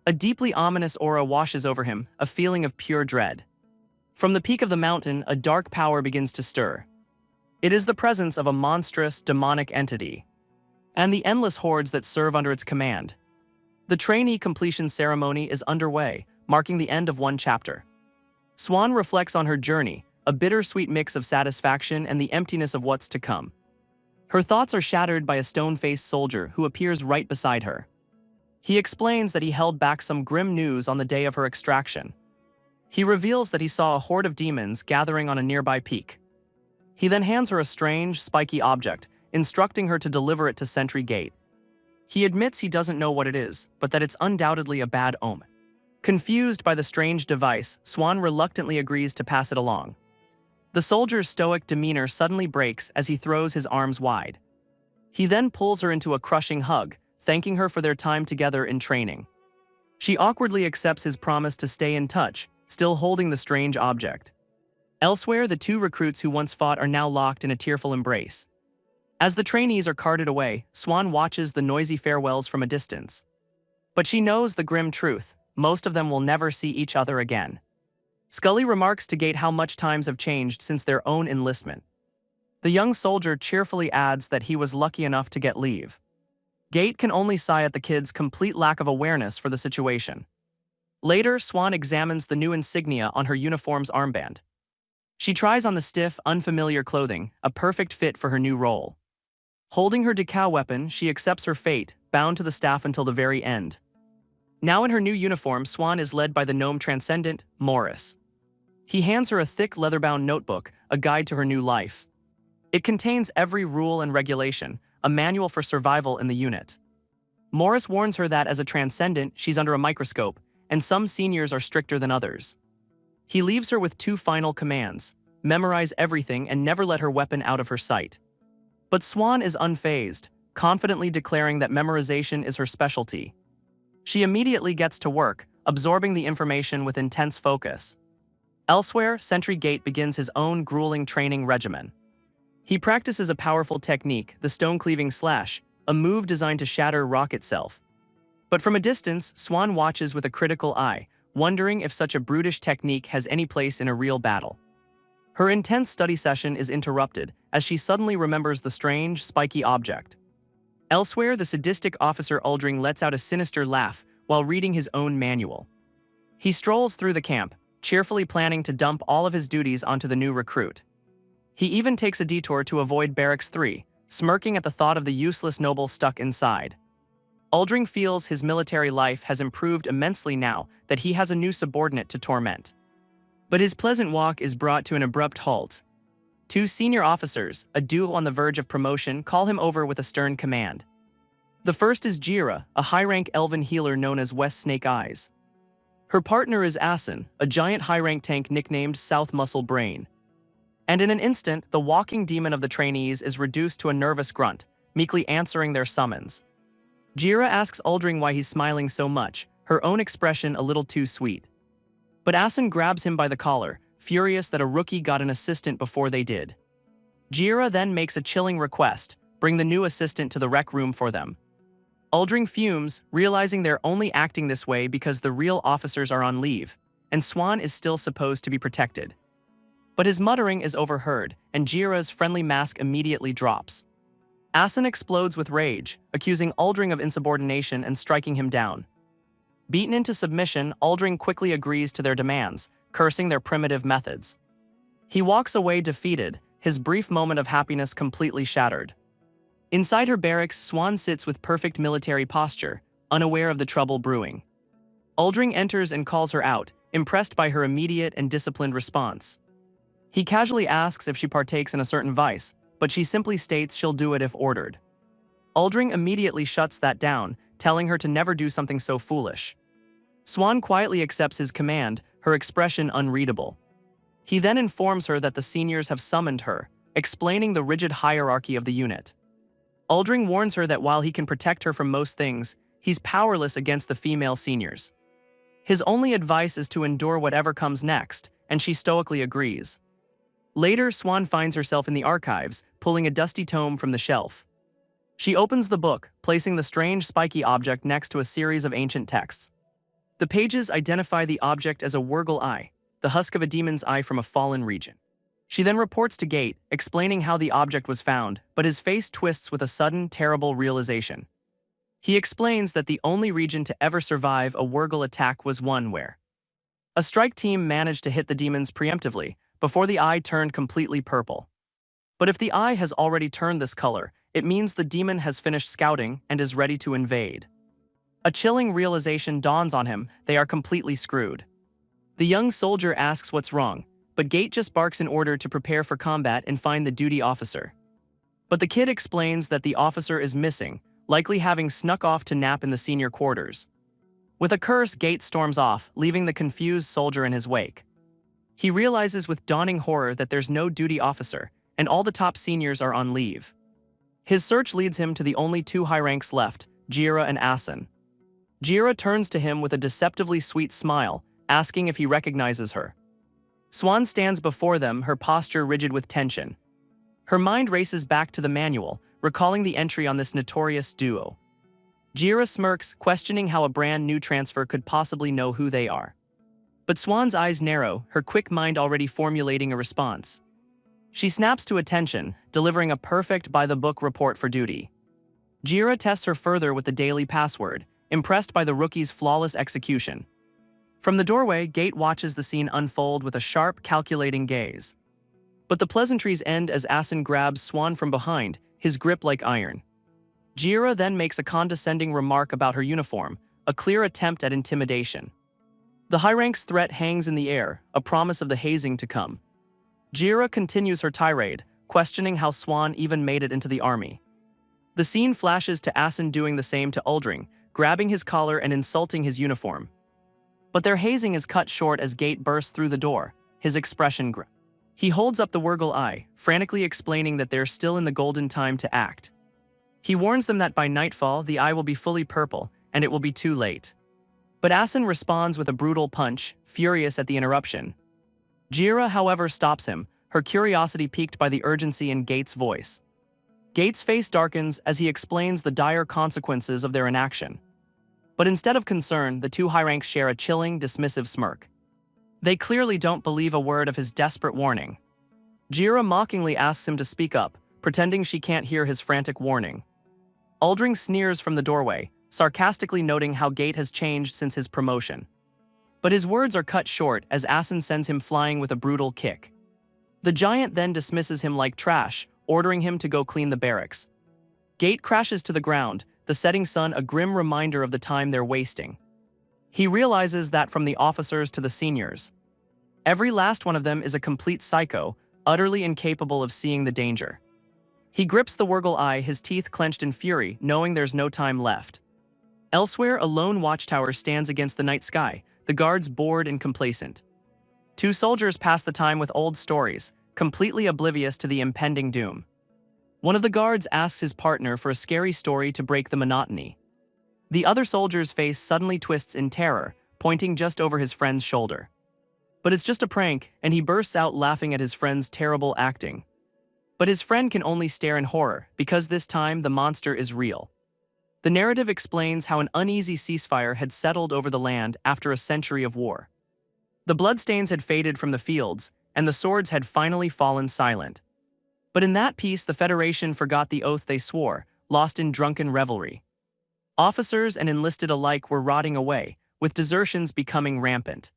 A deeply ominous aura washes over him, a feeling of pure dread. From the peak of the mountain, a dark power begins to stir. It is the presence of a monstrous, demonic entity, and the endless hordes that serve under its command. The trainee completion ceremony is underway, marking the end of one chapter. Swan reflects on her journey, a bittersweet mix of satisfaction and the emptiness of what's to come. Her thoughts are shattered by a stone-faced soldier who appears right beside her. He explains that he held back some grim news on the day of her extraction. He reveals that he saw a horde of demons gathering on a nearby peak. He then hands her a strange, spiky object, instructing her to deliver it to Sentry Gate. He admits he doesn't know what it is, but that it's undoubtedly a bad omen. Confused by the strange device, Swan reluctantly agrees to pass it along. The soldier's stoic demeanor suddenly breaks as he throws his arms wide. He then pulls her into a crushing hug, thanking her for their time together in training. She awkwardly accepts his promise to stay in touch, still holding the strange object. Elsewhere, the two recruits who once fought are now locked in a tearful embrace. As the trainees are carted away, Swan watches the noisy farewells from a distance. But she knows the grim truth: most of them will never see each other again. Scully remarks to Gate how much times have changed since their own enlistment. The young soldier cheerfully adds that he was lucky enough to get leave. Gate can only sigh at the kid's complete lack of awareness for the situation. Later, Swan examines the new insignia on her uniform's armband. She tries on the stiff, unfamiliar clothing, a perfect fit for her new role. Holding her decal weapon, she accepts her fate, bound to the staff until the very end. Now in her new uniform, Swan is led by the gnome transcendent, Morris. He hands her a thick leather-bound notebook, a guide to her new life. It contains every rule and regulation, a manual for survival in the unit. Morris warns her that as a transcendent, she's under a microscope, and some seniors are stricter than others. He leaves her with two final commands: memorize everything and never let her weapon out of her sight. But Swan is unfazed, confidently declaring that memorization is her specialty. She immediately gets to work, absorbing the information with intense focus. Elsewhere, Sentry Gate begins his own grueling training regimen. He practices a powerful technique, the stone-cleaving slash, a move designed to shatter rock itself. But from a distance, Swan watches with a critical eye, wondering if such a brutish technique has any place in a real battle. Her intense study session is interrupted as she suddenly remembers the strange, spiky object. Elsewhere, the sadistic officer Uldring lets out a sinister laugh while reading his own manual. He strolls through the camp, cheerfully planning to dump all of his duties onto the new recruit. He even takes a detour to avoid Barracks 3, smirking at the thought of the useless noble stuck inside. Uldring feels his military life has improved immensely now that he has a new subordinate to torment. But his pleasant walk is brought to an abrupt halt. Two senior officers, a duo on the verge of promotion, call him over with a stern command. The first is Jira, a high-rank elven healer known as West Snake Eyes. Her partner is Asin, a giant high-rank tank nicknamed South Muscle Brain. And in an instant, the walking demon of the trainees is reduced to a nervous grunt, meekly answering their summons. Jira asks Uldring why he's smiling so much, her own expression a little too sweet. But Asin grabs him by the collar, furious that a rookie got an assistant before they did. Jira then makes a chilling request: bring the new assistant to the rec room for them. Uldring fumes, realizing they're only acting this way because the real officers are on leave, and Swan is still supposed to be protected. But his muttering is overheard, and Jira's friendly mask immediately drops. Asin explodes with rage, accusing Uldring of insubordination and striking him down. Beaten into submission, Uldring quickly agrees to their demands, cursing their primitive methods. He walks away defeated, his brief moment of happiness completely shattered. Inside her barracks, Swan sits with perfect military posture, unaware of the trouble brewing. Uldring enters and calls her out, impressed by her immediate and disciplined response. He casually asks if she partakes in a certain vice, but she simply states she'll do it if ordered. Uldring immediately shuts that down, telling her to never do something so foolish. Swan quietly accepts his command, her expression unreadable. He then informs her that the seniors have summoned her, explaining the rigid hierarchy of the unit. Uldring warns her that while he can protect her from most things, he's powerless against the female seniors. His only advice is to endure whatever comes next, and she stoically agrees. Later, Swan finds herself in the archives, pulling a dusty tome from the shelf. She opens the book, placing the strange spiky object next to a series of ancient texts. The pages identify the object as a Wurgle eye, the husk of a demon's eye from a fallen region. She then reports to Gate, explaining how the object was found, but his face twists with a sudden, terrible realization. He explains that the only region to ever survive a Wurgle attack was one where a strike team managed to hit the demons preemptively, before the eye turned completely purple. But if the eye has already turned this color, it means the demon has finished scouting and is ready to invade. A chilling realization dawns on him: they are completely screwed. The young soldier asks what's wrong, but Gate just barks in order to prepare for combat and find the duty officer. But the kid explains that the officer is missing, likely having snuck off to nap in the senior quarters. With a curse, Gate storms off, leaving the confused soldier in his wake. He realizes with dawning horror that there's no duty officer, and all the top seniors are on leave. His search leads him to the only two high ranks left, Jira and Asin. Jira turns to him with a deceptively sweet smile, asking if he recognizes her. Swan stands before them, her posture rigid with tension. Her mind races back to the manual, recalling the entry on this notorious duo. Jira smirks, questioning how a brand new transfer could possibly know who they are. But Swan's eyes narrow, her quick mind already formulating a response. She snaps to attention, delivering a perfect by-the-book report for duty. Jira tests her further with the daily password, impressed by the rookie's flawless execution. From the doorway, Gate watches the scene unfold with a sharp, calculating gaze. But the pleasantries end as Asin grabs Swan from behind, his grip like iron. Jira then makes a condescending remark about her uniform, a clear attempt at intimidation. The high rank's threat hangs in the air, a promise of the hazing to come. Jira continues her tirade, questioning how Swan even made it into the army. The scene flashes to Asin doing the same to Uldring, grabbing his collar and insulting his uniform. But their hazing is cut short as Gate bursts through the door, his expression grim. He holds up the Wurgle eye, frantically explaining that they're still in the golden time to act. He warns them that by nightfall, the eye will be fully purple, and it will be too late. But Asin responds with a brutal punch, furious at the interruption. Jira, however, stops him, her curiosity piqued by the urgency in Gate's voice. Gate's face darkens as he explains the dire consequences of their inaction. But instead of concern, the two high ranks share a chilling, dismissive smirk. They clearly don't believe a word of his desperate warning. Jira mockingly asks him to speak up, pretending she can't hear his frantic warning. Uldring sneers from the doorway, sarcastically noting how Gate has changed since his promotion. But his words are cut short as Asin sends him flying with a brutal kick. The giant then dismisses him like trash, ordering him to go clean the barracks. Gate crashes to the ground, the setting sun a grim reminder of the time they're wasting. He realizes that from the officers to the seniors, every last one of them is a complete psycho, utterly incapable of seeing the danger. He grips the Wurgle eye, his teeth clenched in fury, knowing there's no time left. Elsewhere, a lone watchtower stands against the night sky, the guards bored and complacent. Two soldiers pass the time with old stories, completely oblivious to the impending doom. One of the guards asks his partner for a scary story to break the monotony. The other soldier's face suddenly twists in terror, pointing just over his friend's shoulder. But it's just a prank, and he bursts out laughing at his friend's terrible acting. But his friend can only stare in horror, because this time the monster is real. The narrative explains how an uneasy ceasefire had settled over the land after a century of war. The bloodstains had faded from the fields, and the swords had finally fallen silent. But in that peace, the Federation forgot the oath they swore, lost in drunken revelry. Officers and enlisted alike were rotting away, with desertions becoming rampant.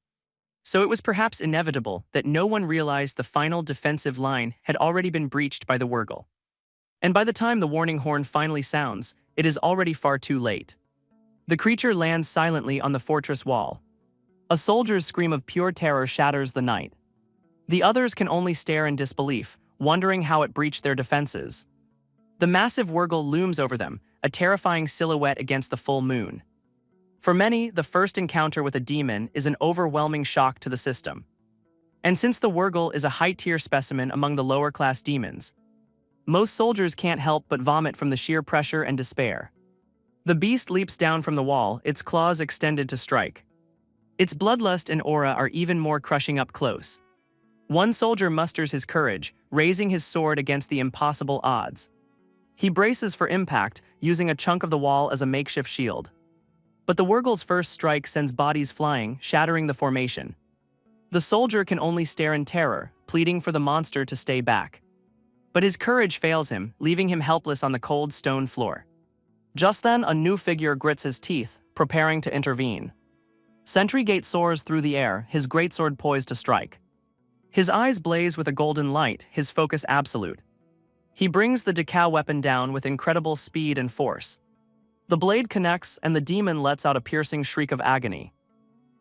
So it was perhaps inevitable that no one realized the final defensive line had already been breached by the Wurgle. And by the time the warning horn finally sounds, it is already far too late. The creature lands silently on the fortress wall. A soldier's scream of pure terror shatters the night. The others can only stare in disbelief, wondering how it breached their defenses. The massive Wurgle looms over them, a terrifying silhouette against the full moon. For many, the first encounter with a demon is an overwhelming shock to the system. And since the Wurgle is a high-tier specimen among the lower-class demons, most soldiers can't help but vomit from the sheer pressure and despair. The beast leaps down from the wall, its claws extended to strike. Its bloodlust and aura are even more crushing up close. One soldier musters his courage, raising his sword against the impossible odds. He braces for impact, using a chunk of the wall as a makeshift shield. But the Wurgle's first strike sends bodies flying, shattering the formation. The soldier can only stare in terror, pleading for the monster to stay back. But his courage fails him, leaving him helpless on the cold stone floor. Just then, a new figure grits his teeth, preparing to intervene. Sentry Gate soars through the air, his greatsword poised to strike. His eyes blaze with a golden light, his focus absolute. He brings the Decal weapon down with incredible speed and force. The blade connects and the demon lets out a piercing shriek of agony.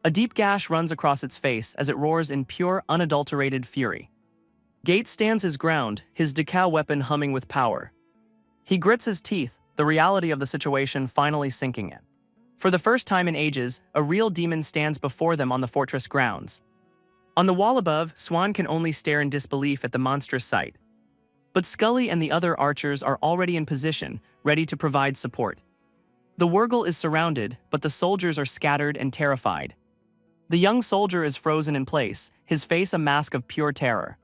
A deep gash runs across its face as it roars in pure, unadulterated fury. Gate stands his ground, his Decal weapon humming with power. He grits his teeth, the reality of the situation finally sinking in. For the first time in ages, a real demon stands before them on the fortress grounds. On the wall above, Swan can only stare in disbelief at the monstrous sight. But Scully and the other archers are already in position, ready to provide support. The Wurgle is surrounded, but the soldiers are scattered and terrified. The young soldier is frozen in place, his face a mask of pure terror.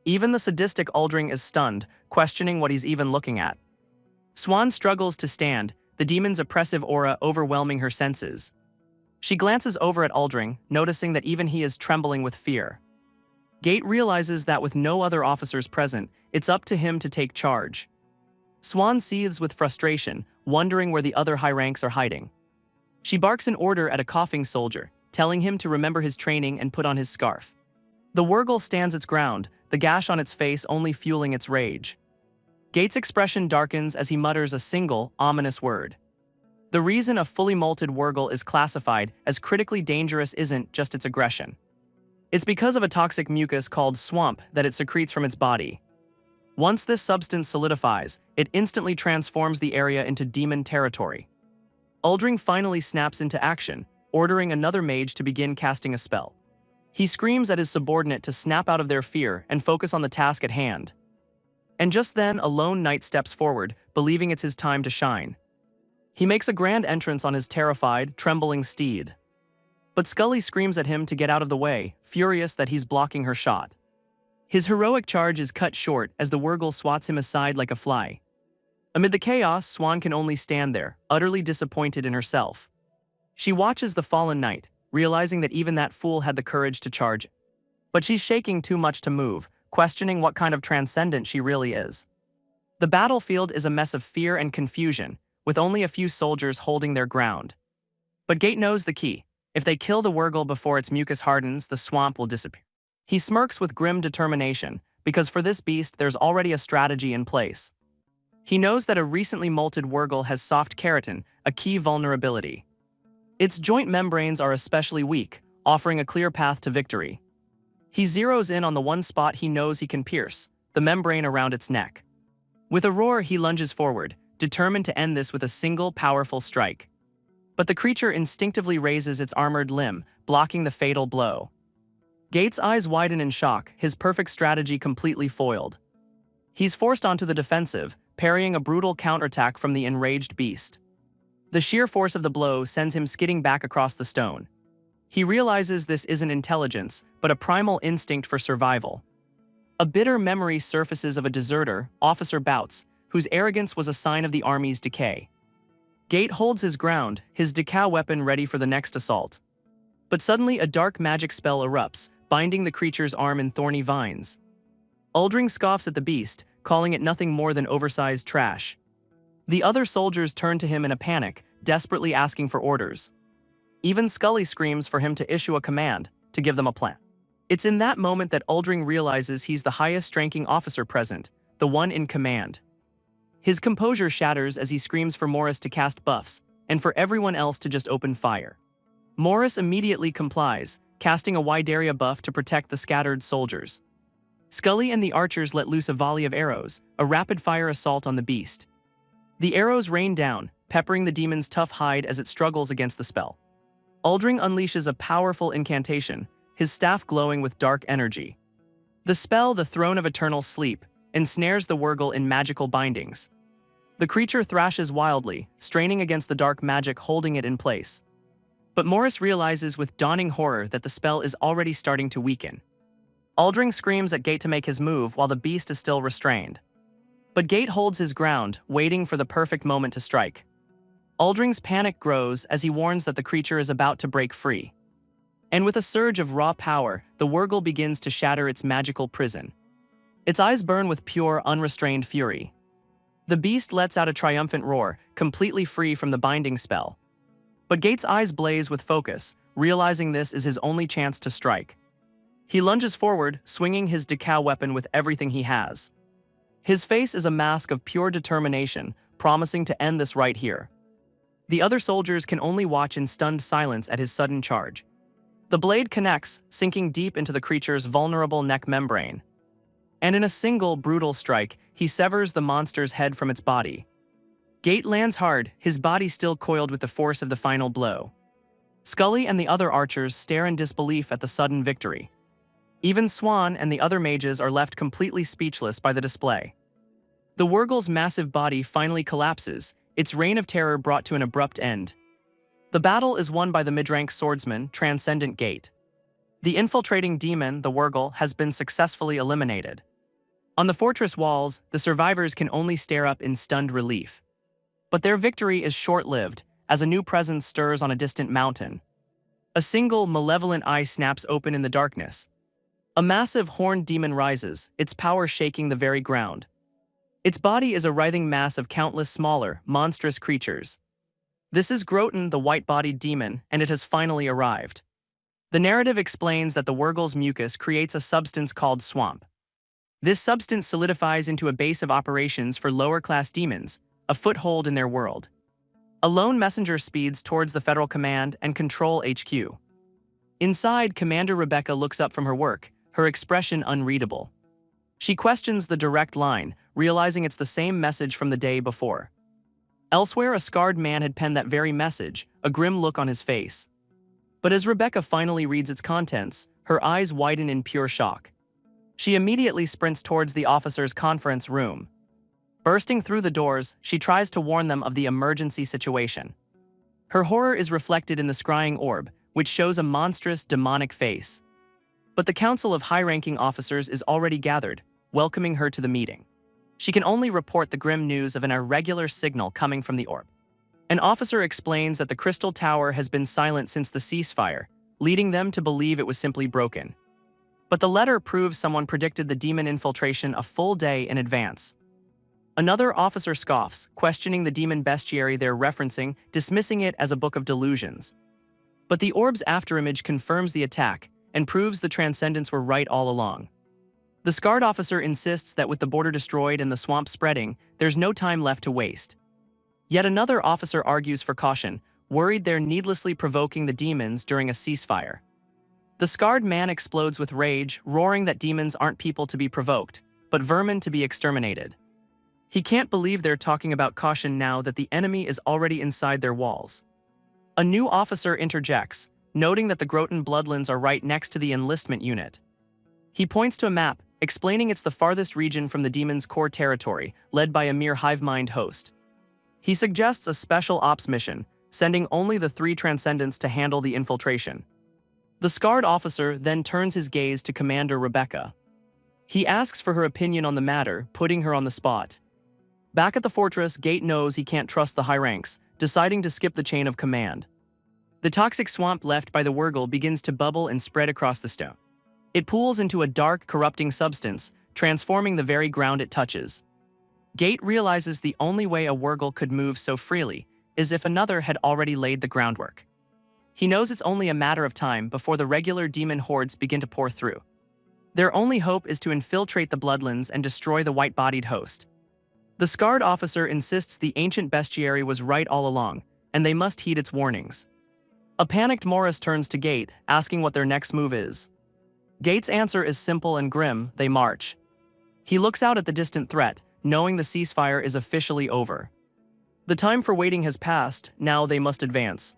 Even the sadistic Aldring is stunned, questioning what he's even looking at. Swan struggles to stand, the demon's oppressive aura overwhelming her senses. She glances over at Aldring, noticing that even he is trembling with fear. Gate realizes that with no other officers present, it's up to him to take charge. Swan seethes with frustration, wondering where the other high ranks are hiding. She barks an order at a coughing soldier, telling him to remember his training and put on his scarf. The Wurgle stands its ground, the gash on its face only fueling its rage. Gate's expression darkens as he mutters a single, ominous word. The reason a fully molted Wurgle is classified as critically dangerous isn't just its aggression. It's because of a toxic mucus called swamp that it secretes from its body. Once this substance solidifies, it instantly transforms the area into demon territory. Aldring finally snaps into action, ordering another mage to begin casting a spell. He screams at his subordinate to snap out of their fear and focus on the task at hand. And just then, a lone knight steps forward, believing it's his time to shine. He makes a grand entrance on his terrified, trembling steed. But Scully screams at him to get out of the way, furious that he's blocking her shot. His heroic charge is cut short as the Wurgle swats him aside like a fly. Amid the chaos, Swan can only stand there, utterly disappointed in herself. She watches the fallen knight, realizing that even that fool had the courage to charge. But she's shaking too much to move, questioning what kind of transcendent she really is. The battlefield is a mess of fear and confusion, with only a few soldiers holding their ground. But Gate knows the key. If they kill the Wurgle before its mucus hardens, the swamp will disappear. He smirks with grim determination, because for this beast there's already a strategy in place. He knows that a recently molted Wurgle has soft keratin, a key vulnerability. Its joint membranes are especially weak, offering a clear path to victory. He zeroes in on the one spot he knows he can pierce, the membrane around its neck. With a roar, he lunges forward, determined to end this with a single powerful strike. But the creature instinctively raises its armored limb, blocking the fatal blow. Gate's eyes widen in shock, his perfect strategy completely foiled. He's forced onto the defensive, parrying a brutal counterattack from the enraged beast. The sheer force of the blow sends him skidding back across the stone. He realizes this isn't intelligence, but a primal instinct for survival. A bitter memory surfaces of a deserter, Officer Bouts, whose arrogance was a sign of the army's decay. Gate holds his ground, his Decal weapon ready for the next assault. But suddenly a dark magic spell erupts, binding the creature's arm in thorny vines. Aldring scoffs at the beast, calling it nothing more than oversized trash. The other soldiers turn to him in a panic, desperately asking for orders. Even Scully screams for him to issue a command, to give them a plan. It's in that moment that Aldring realizes he's the highest-ranking officer present, the one in command. His composure shatters as he screams for Morris to cast buffs, and for everyone else to just open fire. Morris immediately complies, casting a wide area buff to protect the scattered soldiers. Scully and the archers let loose a volley of arrows, a rapid-fire assault on the beast. The arrows rain down, peppering the demon's tough hide as it struggles against the spell. Aldring unleashes a powerful incantation, his staff glowing with dark energy. The spell, the Throne of Eternal Sleep, ensnares the Wurgle in magical bindings. The creature thrashes wildly, straining against the dark magic holding it in place. But Morris realizes with dawning horror that the spell is already starting to weaken. Aldring screams at Gate to make his move while the beast is still restrained. But Gate holds his ground, waiting for the perfect moment to strike. Aldring's panic grows as he warns that the creature is about to break free. And with a surge of raw power, the Wurgle begins to shatter its magical prison. Its eyes burn with pure, unrestrained fury. The beast lets out a triumphant roar, completely free from the binding spell. But Gate's eyes blaze with focus, realizing this is his only chance to strike. He lunges forward, swinging his Decal weapon with everything he has. His face is a mask of pure determination, promising to end this right here. The other soldiers can only watch in stunned silence at his sudden charge. The blade connects, sinking deep into the creature's vulnerable neck membrane. And in a single, brutal strike, he severs the monster's head from its body. Gate lands hard, his body still coiled with the force of the final blow. Scully and the other archers stare in disbelief at the sudden victory. Even Swan and the other mages are left completely speechless by the display. The Wurgle's massive body finally collapses, its reign of terror brought to an abrupt end. The battle is won by the mid-rank swordsman, Transcendent Gate. The infiltrating demon, the Wurgle, has been successfully eliminated. On the fortress walls, the survivors can only stare up in stunned relief. But their victory is short-lived, as a new presence stirs on a distant mountain. A single, malevolent eye snaps open in the darkness. A massive horned demon rises, its power shaking the very ground. Its body is a writhing mass of countless smaller, monstrous creatures. This is Groton, the white-bodied demon, and it has finally arrived. The narrative explains that the Wurgle's mucus creates a substance called swamp. This substance solidifies into a base of operations for lower-class demons, a foothold in their world. A lone messenger speeds towards the Federal Command and Control HQ. Inside, Commander Rebecca looks up from her work, her expression unreadable. She questions the direct line, realizing it's the same message from the day before. Elsewhere, a scarred man had penned that very message, a grim look on his face. But as Rebecca finally reads its contents, her eyes widen in pure shock. She immediately sprints towards the officer's conference room. Bursting through the doors, she tries to warn them of the emergency situation. Her horror is reflected in the scrying orb, which shows a monstrous, demonic face. But the council of high-ranking officers is already gathered, welcoming her to the meeting. She can only report the grim news of an irregular signal coming from the orb. An officer explains that the Crystal Tower has been silent since the ceasefire, leading them to believe it was simply broken. But the letter proves someone predicted the demon infiltration a full day in advance. Another officer scoffs, questioning the demon bestiary they're referencing, dismissing it as a book of delusions. But the orb's afterimage confirms the attack and proves the Transcendents were right all along. The scarred officer insists that with the border destroyed and the swamp spreading, there's no time left to waste. Yet another officer argues for caution, worried they're needlessly provoking the demons during a ceasefire. The scarred man explodes with rage, roaring that demons aren't people to be provoked, but vermin to be exterminated. He can't believe they're talking about caution now that the enemy is already inside their walls. A new officer interjects, noting that the Groton bloodlands are right next to the enlistment unit. He points to a map, explaining it's the farthest region from the demon's core territory, led by a mere hive-mind host. He suggests a special ops mission, sending only the 3 Transcendents to handle the infiltration. The scarred officer then turns his gaze to Commander Rebecca. He asks for her opinion on the matter, putting her on the spot. Back at the fortress, Gate knows he can't trust the high ranks, deciding to skip the chain of command. The toxic swamp left by the Wurgle begins to bubble and spread across the stone. It pools into a dark, corrupting substance, transforming the very ground it touches. Gate realizes the only way a Wurgle could move so freely is if another had already laid the groundwork. He knows it's only a matter of time before the regular demon hordes begin to pour through. Their only hope is to infiltrate the bloodlands and destroy the white-bodied host. The scarred officer insists the ancient bestiary was right all along, and they must heed its warnings. A panicked Morris turns to Gate, asking what their next move is. Gate's answer is simple and grim: they march. He looks out at the distant threat, knowing the ceasefire is officially over. The time for waiting has passed, now they must advance.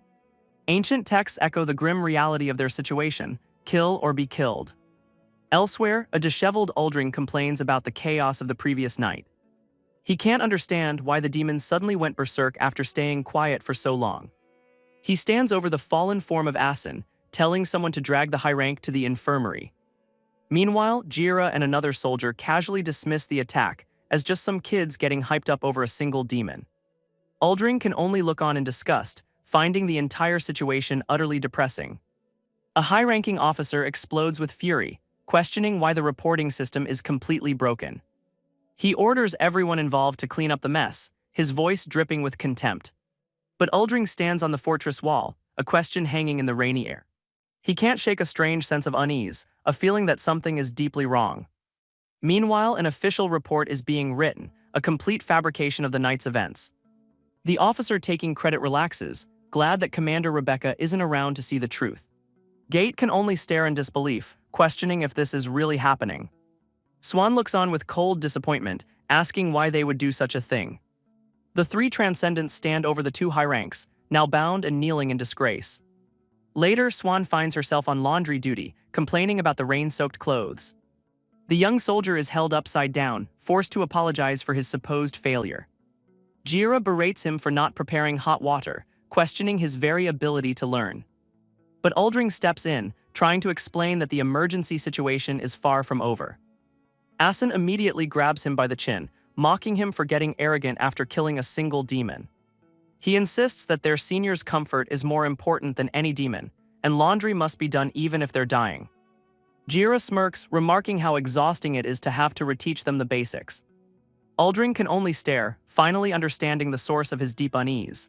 Ancient texts echo the grim reality of their situation: kill or be killed. Elsewhere, a disheveled Uldring complains about the chaos of the previous night. He can't understand why the demons suddenly went berserk after staying quiet for so long. He stands over the fallen form of Asin, telling someone to drag the high rank to the infirmary. Meanwhile, Jira and another soldier casually dismiss the attack as just some kids getting hyped up over a single demon. Uldring can only look on in disgust, finding the entire situation utterly depressing. A high-ranking officer explodes with fury, questioning why the reporting system is completely broken. He orders everyone involved to clean up the mess, his voice dripping with contempt. But Uldring stands on the fortress wall, a question hanging in the rainy air. He can't shake a strange sense of unease, a feeling that something is deeply wrong. Meanwhile, an official report is being written, a complete fabrication of the night's events. The officer taking credit relaxes, glad that Commander Rebecca isn't around to see the truth. Gate can only stare in disbelief, questioning if this is really happening. Swan looks on with cold disappointment, asking why they would do such a thing. The three transcendents stand over the two high ranks, now bound and kneeling in disgrace. Later, Swan finds herself on laundry duty, complaining about the rain-soaked clothes. The young soldier is held upside down, forced to apologize for his supposed failure. Jira berates him for not preparing hot water, questioning his very ability to learn. But Aldring steps in, trying to explain that the emergency situation is far from over. Asen immediately grabs him by the chin, mocking him for getting arrogant after killing a single demon. He insists that their senior's comfort is more important than any demon, and laundry must be done even if they're dying. Jira smirks, remarking how exhausting it is to have to reteach them the basics. Aldring can only stare, finally understanding the source of his deep unease.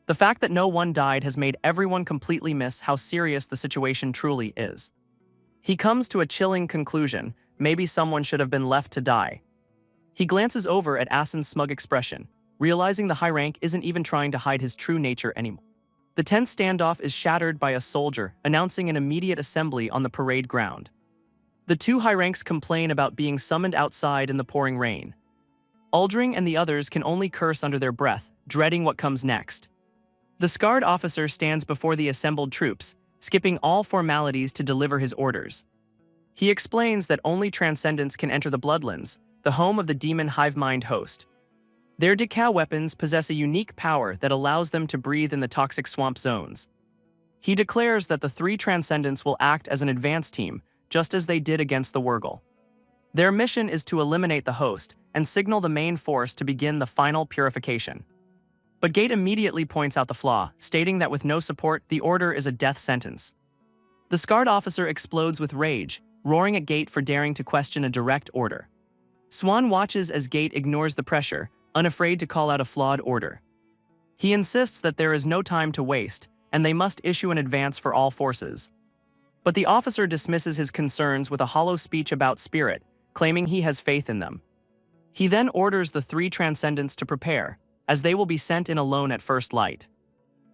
The fact that no one died has made everyone completely miss how serious the situation truly is. He comes to a chilling conclusion: maybe someone should have been left to die. He glances over at Asen's smug expression, realizing the high rank isn't even trying to hide his true nature anymore. The tense standoff is shattered by a soldier announcing an immediate assembly on the parade ground. The two high ranks complain about being summoned outside in the pouring rain. Aldring and the others can only curse under their breath, dreading what comes next. The scarred officer stands before the assembled troops, skipping all formalities to deliver his orders. He explains that only transcendents can enter the Bloodlands, the home of the demon hive-mind host. Their decal weapons possess a unique power that allows them to breathe in the toxic swamp zones. He declares that the three transcendents will act as an advance team, just as they did against the Wurgle. Their mission is to eliminate the host and signal the main force to begin the final purification. But Gate immediately points out the flaw, stating that with no support, the order is a death sentence. The scarred officer explodes with rage, roaring at Gate for daring to question a direct order. Swan watches as Gate ignores the pressure, unafraid to call out a flawed order. He insists that there is no time to waste, and they must issue an advance for all forces. But the officer dismisses his concerns with a hollow speech about spirit, claiming he has faith in them. He then orders the three transcendents to prepare, as they will be sent in alone at first light.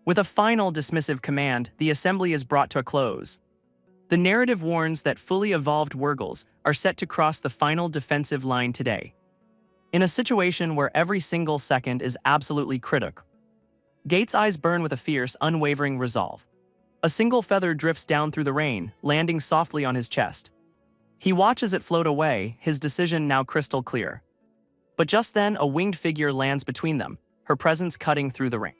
With a final dismissive command, the assembly is brought to a close. The narrative warns that fully evolved Wurgles are set to cross the final defensive line today. In a situation where every single second is absolutely critical, Gate's eyes burn with a fierce, unwavering resolve. A single feather drifts down through the rain, landing softly on his chest. He watches it float away, his decision now crystal clear. But just then, a winged figure lands between them, her presence cutting through the rain.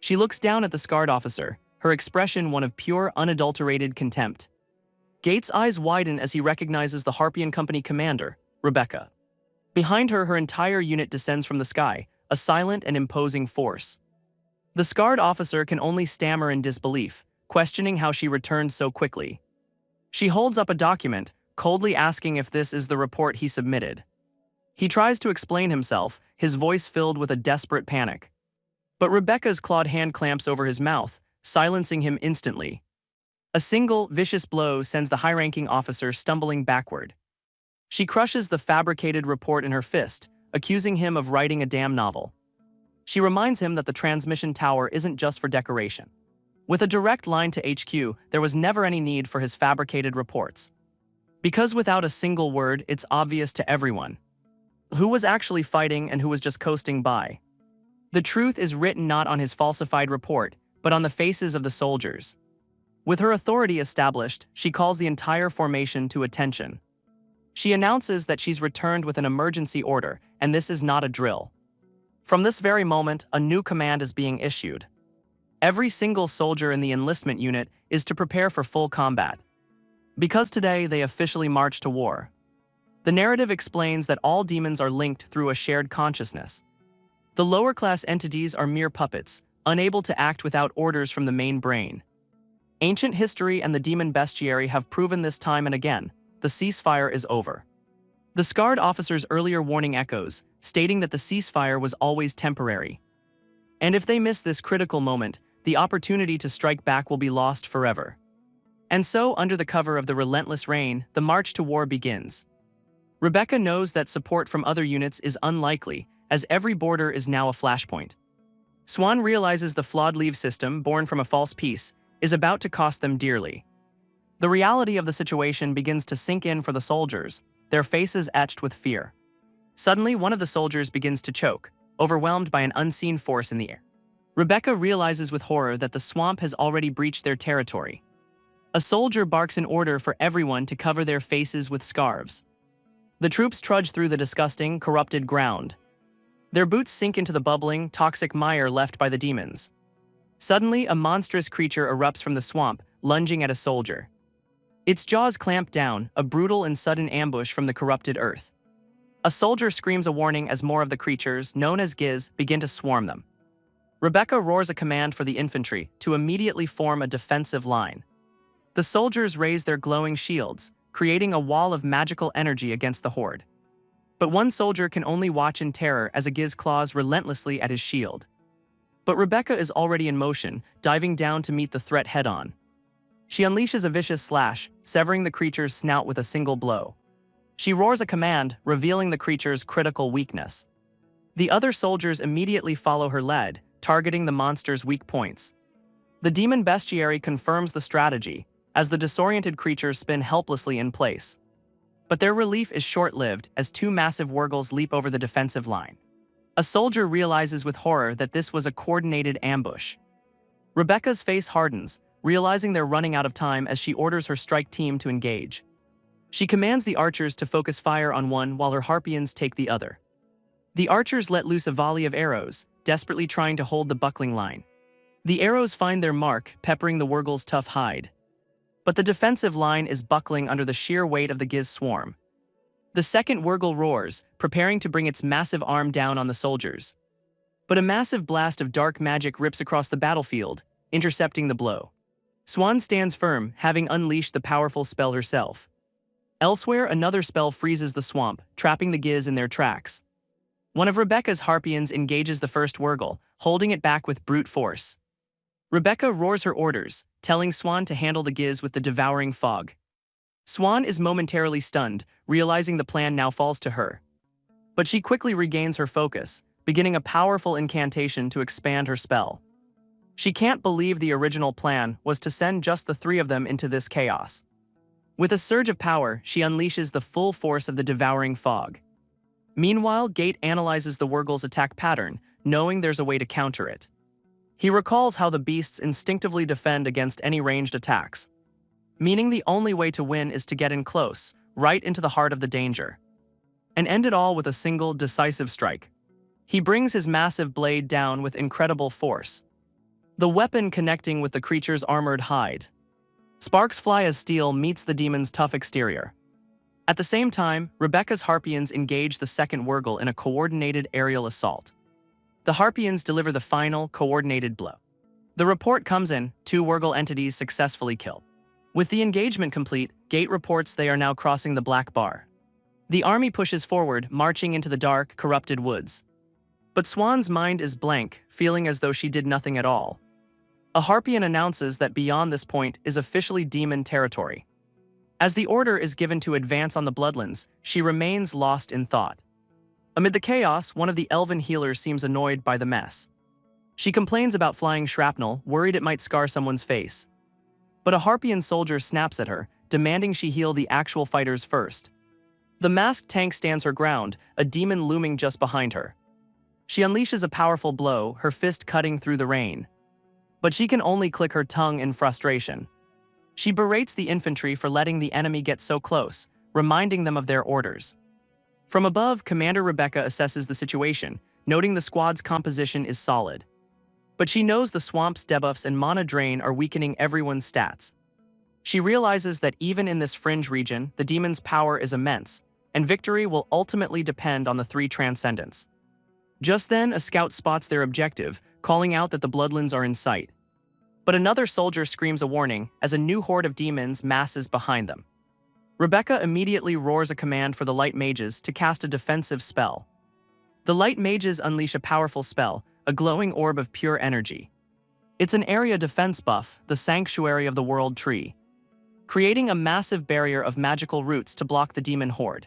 She looks down at the scarred officer, her expression one of pure, unadulterated contempt. Gate's eyes widen as he recognizes the Harpian Company commander, Rebecca. Behind her, her entire unit descends from the sky, a silent and imposing force. The scarred officer can only stammer in disbelief, questioning how she returned so quickly. She holds up a document, coldly asking if this is the report he submitted. He tries to explain himself, his voice filled with a desperate panic. But Rebecca's clawed hand clamps over his mouth, silencing him instantly. A single, vicious blow sends the high-ranking officer stumbling backward. She crushes the fabricated report in her fist, accusing him of writing a damn novel. She reminds him that the transmission tower isn't just for decoration. With a direct line to HQ, there was never any need for his fabricated reports. Because without a single word, it's obvious to everyone who was actually fighting and who was just coasting by. The truth is written not on his falsified report, but on the faces of the soldiers. With her authority established, she calls the entire formation to attention. She announces that she's returned with an emergency order, and this is not a drill. From this very moment, a new command is being issued. Every single soldier in the enlistment unit is to prepare for full combat. Because today they officially march to war. The narrative explains that all demons are linked through a shared consciousness. The lower-class entities are mere puppets, unable to act without orders from the main brain. Ancient history and the demon bestiary have proven this time and again. The ceasefire is over. The scarred officer's earlier warning echoes, stating that the ceasefire was always temporary. And if they miss this critical moment, the opportunity to strike back will be lost forever. And so, under the cover of the relentless rain, the march to war begins. Rebecca knows that support from other units is unlikely, as every border is now a flashpoint. Swan realizes the flawed leave system, born from a false peace, is about to cost them dearly. The reality of the situation begins to sink in for the soldiers, their faces etched with fear. Suddenly, one of the soldiers begins to choke, overwhelmed by an unseen force in the air. Rebecca realizes with horror that the swamp has already breached their territory. A soldier barks an order for everyone to cover their faces with scarves. The troops trudge through the disgusting, corrupted ground. Their boots sink into the bubbling, toxic mire left by the demons. Suddenly, a monstrous creature erupts from the swamp, lunging at a soldier. Its jaws clamp down, a brutal and sudden ambush from the corrupted earth. A soldier screams a warning as more of the creatures, known as Giz, begin to swarm them. Rebecca roars a command for the infantry to immediately form a defensive line. The soldiers raise their glowing shields, creating a wall of magical energy against the horde. But one soldier can only watch in terror as a Giz claws relentlessly at his shield. But Rebecca is already in motion, diving down to meet the threat head-on. She unleashes a vicious slash, severing the creature's snout with a single blow. She roars a command, revealing the creature's critical weakness. The other soldiers immediately follow her lead, targeting the monster's weak points. The demon bestiary confirms the strategy, as the disoriented creatures spin helplessly in place. But their relief is short-lived as two massive Wurgles leap over the defensive line. A soldier realizes with horror that this was a coordinated ambush. Rebecca's face hardens, realizing they're running out of time as she orders her strike team to engage. She commands the archers to focus fire on one while her harpians take the other. The archers let loose a volley of arrows, desperately trying to hold the buckling line. The arrows find their mark, peppering the Wurgle's tough hide. But the defensive line is buckling under the sheer weight of the Giz swarm. The second Wurgle roars, preparing to bring its massive arm down on the soldiers. But a massive blast of dark magic rips across the battlefield, intercepting the blow. Swan stands firm, having unleashed the powerful spell herself. Elsewhere, another spell freezes the swamp, trapping the Giz in their tracks. One of Rebecca's harpians engages the first Wurgle, holding it back with brute force. Rebecca roars her orders, telling Swan to handle the Giz with the devouring fog. Swan is momentarily stunned, realizing the plan now falls to her. But she quickly regains her focus, beginning a powerful incantation to expand her spell. She can't believe the original plan was to send just the three of them into this chaos. With a surge of power, she unleashes the full force of the devouring fog. Meanwhile, Gate analyzes the Wurgle's attack pattern, knowing there's a way to counter it. He recalls how the beasts instinctively defend against any ranged attacks, meaning the only way to win is to get in close, right into the heart of the danger, and end it all with a single, decisive strike. He brings his massive blade down with incredible force, the weapon connecting with the creature's armored hide. Sparks fly as steel meets the demon's tough exterior. At the same time, Rebecca's harpians engage the second Wurgle in a coordinated aerial assault. The harpians deliver the final, coordinated blow. The report comes in, 2 Wurgle entities successfully killed. With the engagement complete, Gate reports they are now crossing the Black Bar. The army pushes forward, marching into the dark, corrupted woods. But Swan's mind is blank, feeling as though she did nothing at all. A harpian announces that beyond this point is officially demon territory. As the order is given to advance on the Bloodlands, she remains lost in thought. Amid the chaos, one of the elven healers seems annoyed by the mess. She complains about flying shrapnel, worried it might scar someone's face. But a harpian soldier snaps at her, demanding she heal the actual fighters first. The masked tank stands her ground, a demon looming just behind her. She unleashes a powerful blow, her fist cutting through the rain. But she can only click her tongue in frustration. She berates the infantry for letting the enemy get so close, reminding them of their orders. From above, Commander Rebecca assesses the situation, noting the squad's composition is solid. But she knows the swamp's debuffs and mana drain are weakening everyone's stats. She realizes that even in this fringe region, the demon's power is immense, and victory will ultimately depend on the 3 transcendents. Just then, a scout spots their objective, calling out that the Bloodlands are in sight. But another soldier screams a warning as a new horde of demons masses behind them. Rebecca immediately roars a command for the Light Mages to cast a defensive spell. The Light Mages unleash a powerful spell, a glowing orb of pure energy. It's an area defense buff, the Sanctuary of the World Tree. creating a massive barrier of magical roots to block the demon horde.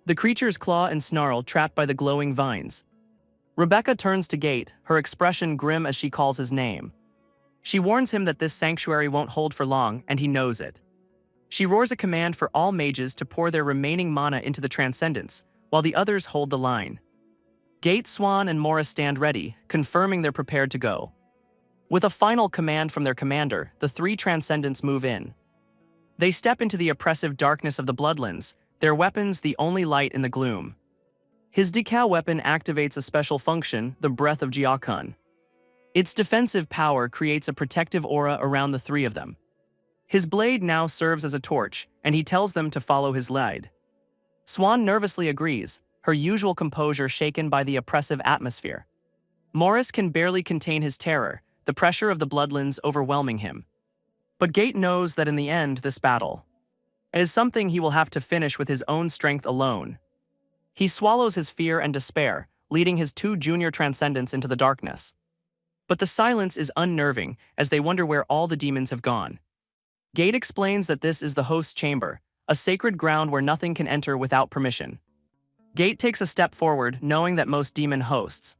The creatures claw and snarl, trapped by the glowing vines. Rebecca turns to Gate, her expression grim as she calls his name. She warns him that this sanctuary won't hold for long, and he knows it. She roars a command for all mages to pour their remaining mana into the Transcendence, while the others hold the line. Gate, Swan, and Morris stand ready, confirming they're prepared to go. With a final command from their commander, the three Transcendents move in. They step into the oppressive darkness of the Bloodlands, their weapons the only light in the gloom. His decal weapon activates a special function, the Breath of Jiakun. Its defensive power creates a protective aura around the three of them. His blade now serves as a torch, and he tells them to follow his lead. Swan nervously agrees, her usual composure shaken by the oppressive atmosphere. Morris can barely contain his terror, the pressure of the Bloodlands overwhelming him. But Gate knows that in the end, this battle is something he will have to finish with his own strength alone. He swallows his fear and despair, leading his two junior Transcendents into the darkness. But the silence is unnerving as they wonder where all the demons have gone. Gate explains that this is the host's chamber, a sacred ground where nothing can enter without permission. Gate takes a step forward, knowing that most demon hosts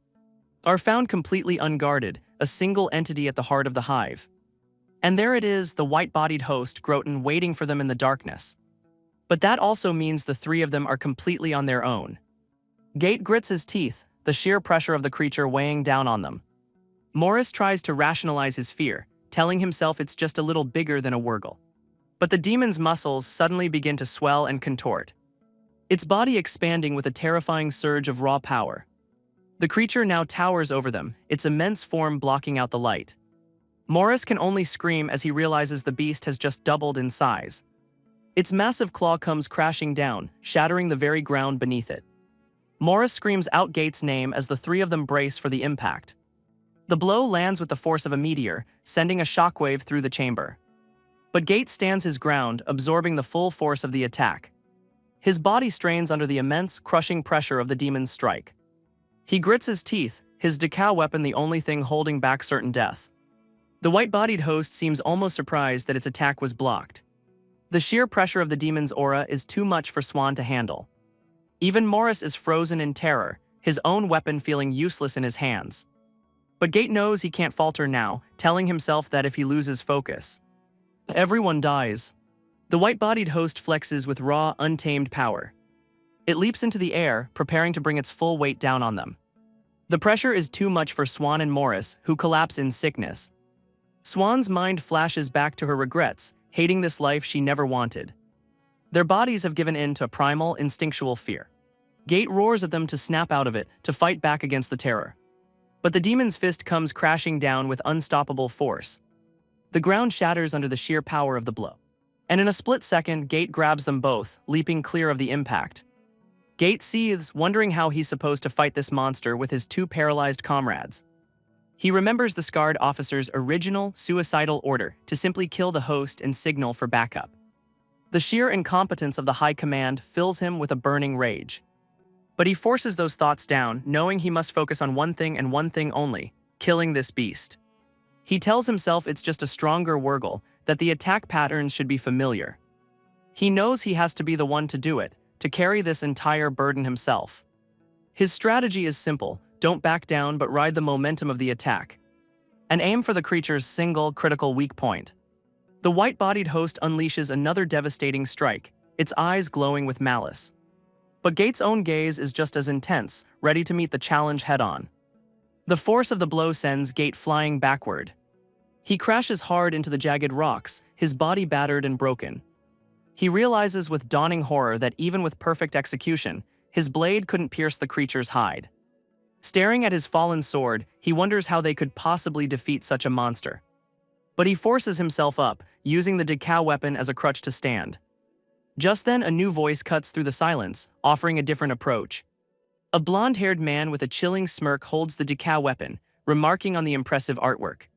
are found completely unguarded, a single entity at the heart of the hive. And there it is, the white-bodied host, Groton, waiting for them in the darkness. But that also means the three of them are completely on their own. Gate grits his teeth, the sheer pressure of the creature weighing down on them. Morris tries to rationalize his fear, telling himself it's just a little bigger than a Wurgle. But the demon's muscles suddenly begin to swell and contort, its body expanding with a terrifying surge of raw power. The creature now towers over them, its immense form blocking out the light. Morris can only scream as he realizes the beast has just doubled in size. Its massive claw comes crashing down, shattering the very ground beneath it. Morris screams out Gate's name as the three of them brace for the impact. The blow lands with the force of a meteor, sending a shockwave through the chamber. But Gate stands his ground, absorbing the full force of the attack. His body strains under the immense, crushing pressure of the demon's strike. He grits his teeth, his decal weapon the only thing holding back certain death. The white-bodied host seems almost surprised that its attack was blocked. The sheer pressure of the demon's aura is too much for Swan to handle. Even Morris is frozen in terror, his own weapon feeling useless in his hands. But Gate knows he can't falter now, telling himself that if he loses focus, everyone dies. The white-bodied host flexes with raw, untamed power. It leaps into the air, preparing to bring its full weight down on them. The pressure is too much for Swan and Morris, who collapse in sickness. Swan's mind flashes back to her regrets, hating this life she never wanted. Their bodies have given in to primal, instinctual fear. Gate roars at them to snap out of it, to fight back against the terror. But the demon's fist comes crashing down with unstoppable force. The ground shatters under the sheer power of the blow. And in a split second, Gate grabs them both, leaping clear of the impact. Gate seethes, wondering how he's supposed to fight this monster with his two paralyzed comrades. He remembers the scarred officer's original, suicidal order to simply kill the host and signal for backup. The sheer incompetence of the High Command fills him with a burning rage. But he forces those thoughts down, knowing he must focus on one thing and one thing only: killing this beast. He tells himself it's just a stronger Wurgle, that the attack patterns should be familiar. He knows he has to be the one to do it, to carry this entire burden himself. His strategy is simple: don't back down but ride the momentum of the attack. And aim for the creature's single, critical weak point. The white-bodied host unleashes another devastating strike, its eyes glowing with malice. But Gate's own gaze is just as intense, ready to meet the challenge head-on. The force of the blow sends Gate flying backward. He crashes hard into the jagged rocks, his body battered and broken. He realizes with dawning horror that even with perfect execution, his blade couldn't pierce the creature's hide. Staring at his fallen sword, he wonders how they could possibly defeat such a monster. But he forces himself up, using the decal weapon as a crutch to stand. Just then, a new voice cuts through the silence, offering a different approach. A blonde-haired man with a chilling smirk holds the decal weapon, remarking on the impressive artwork.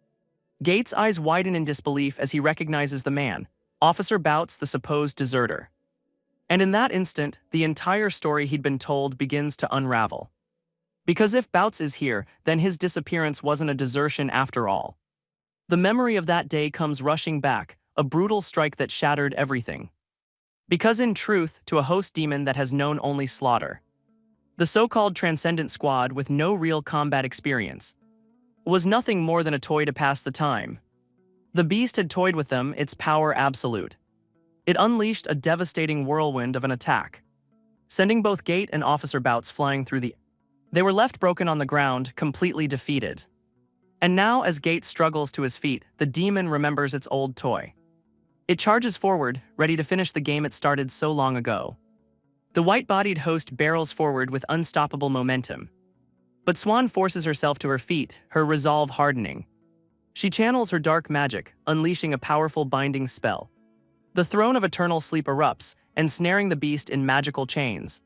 Gate's eyes widen in disbelief as he recognizes the man, Officer Bouts, the supposed deserter. And in that instant, the entire story he'd been told begins to unravel. Because if Bouts is here, then his disappearance wasn't a desertion after all. The memory of that day comes rushing back, a brutal strike that shattered everything. Because in truth, to a host demon that has known only slaughter, the so-called Transcendent Squad with no real combat experience was nothing more than a toy to pass the time. The beast had toyed with them, its power absolute. It unleashed a devastating whirlwind of an attack, sending both Gate and Officer Bouts flying through the... They were left broken on the ground, completely defeated. And now, as Gate struggles to his feet, the demon remembers its old toy. It charges forward, ready to finish the game it started so long ago. The white-bodied host barrels forward with unstoppable momentum. But Swan forces herself to her feet, her resolve hardening. She channels her dark magic, unleashing a powerful binding spell. The throne of eternal sleep erupts, ensnaring the beast in magical chains.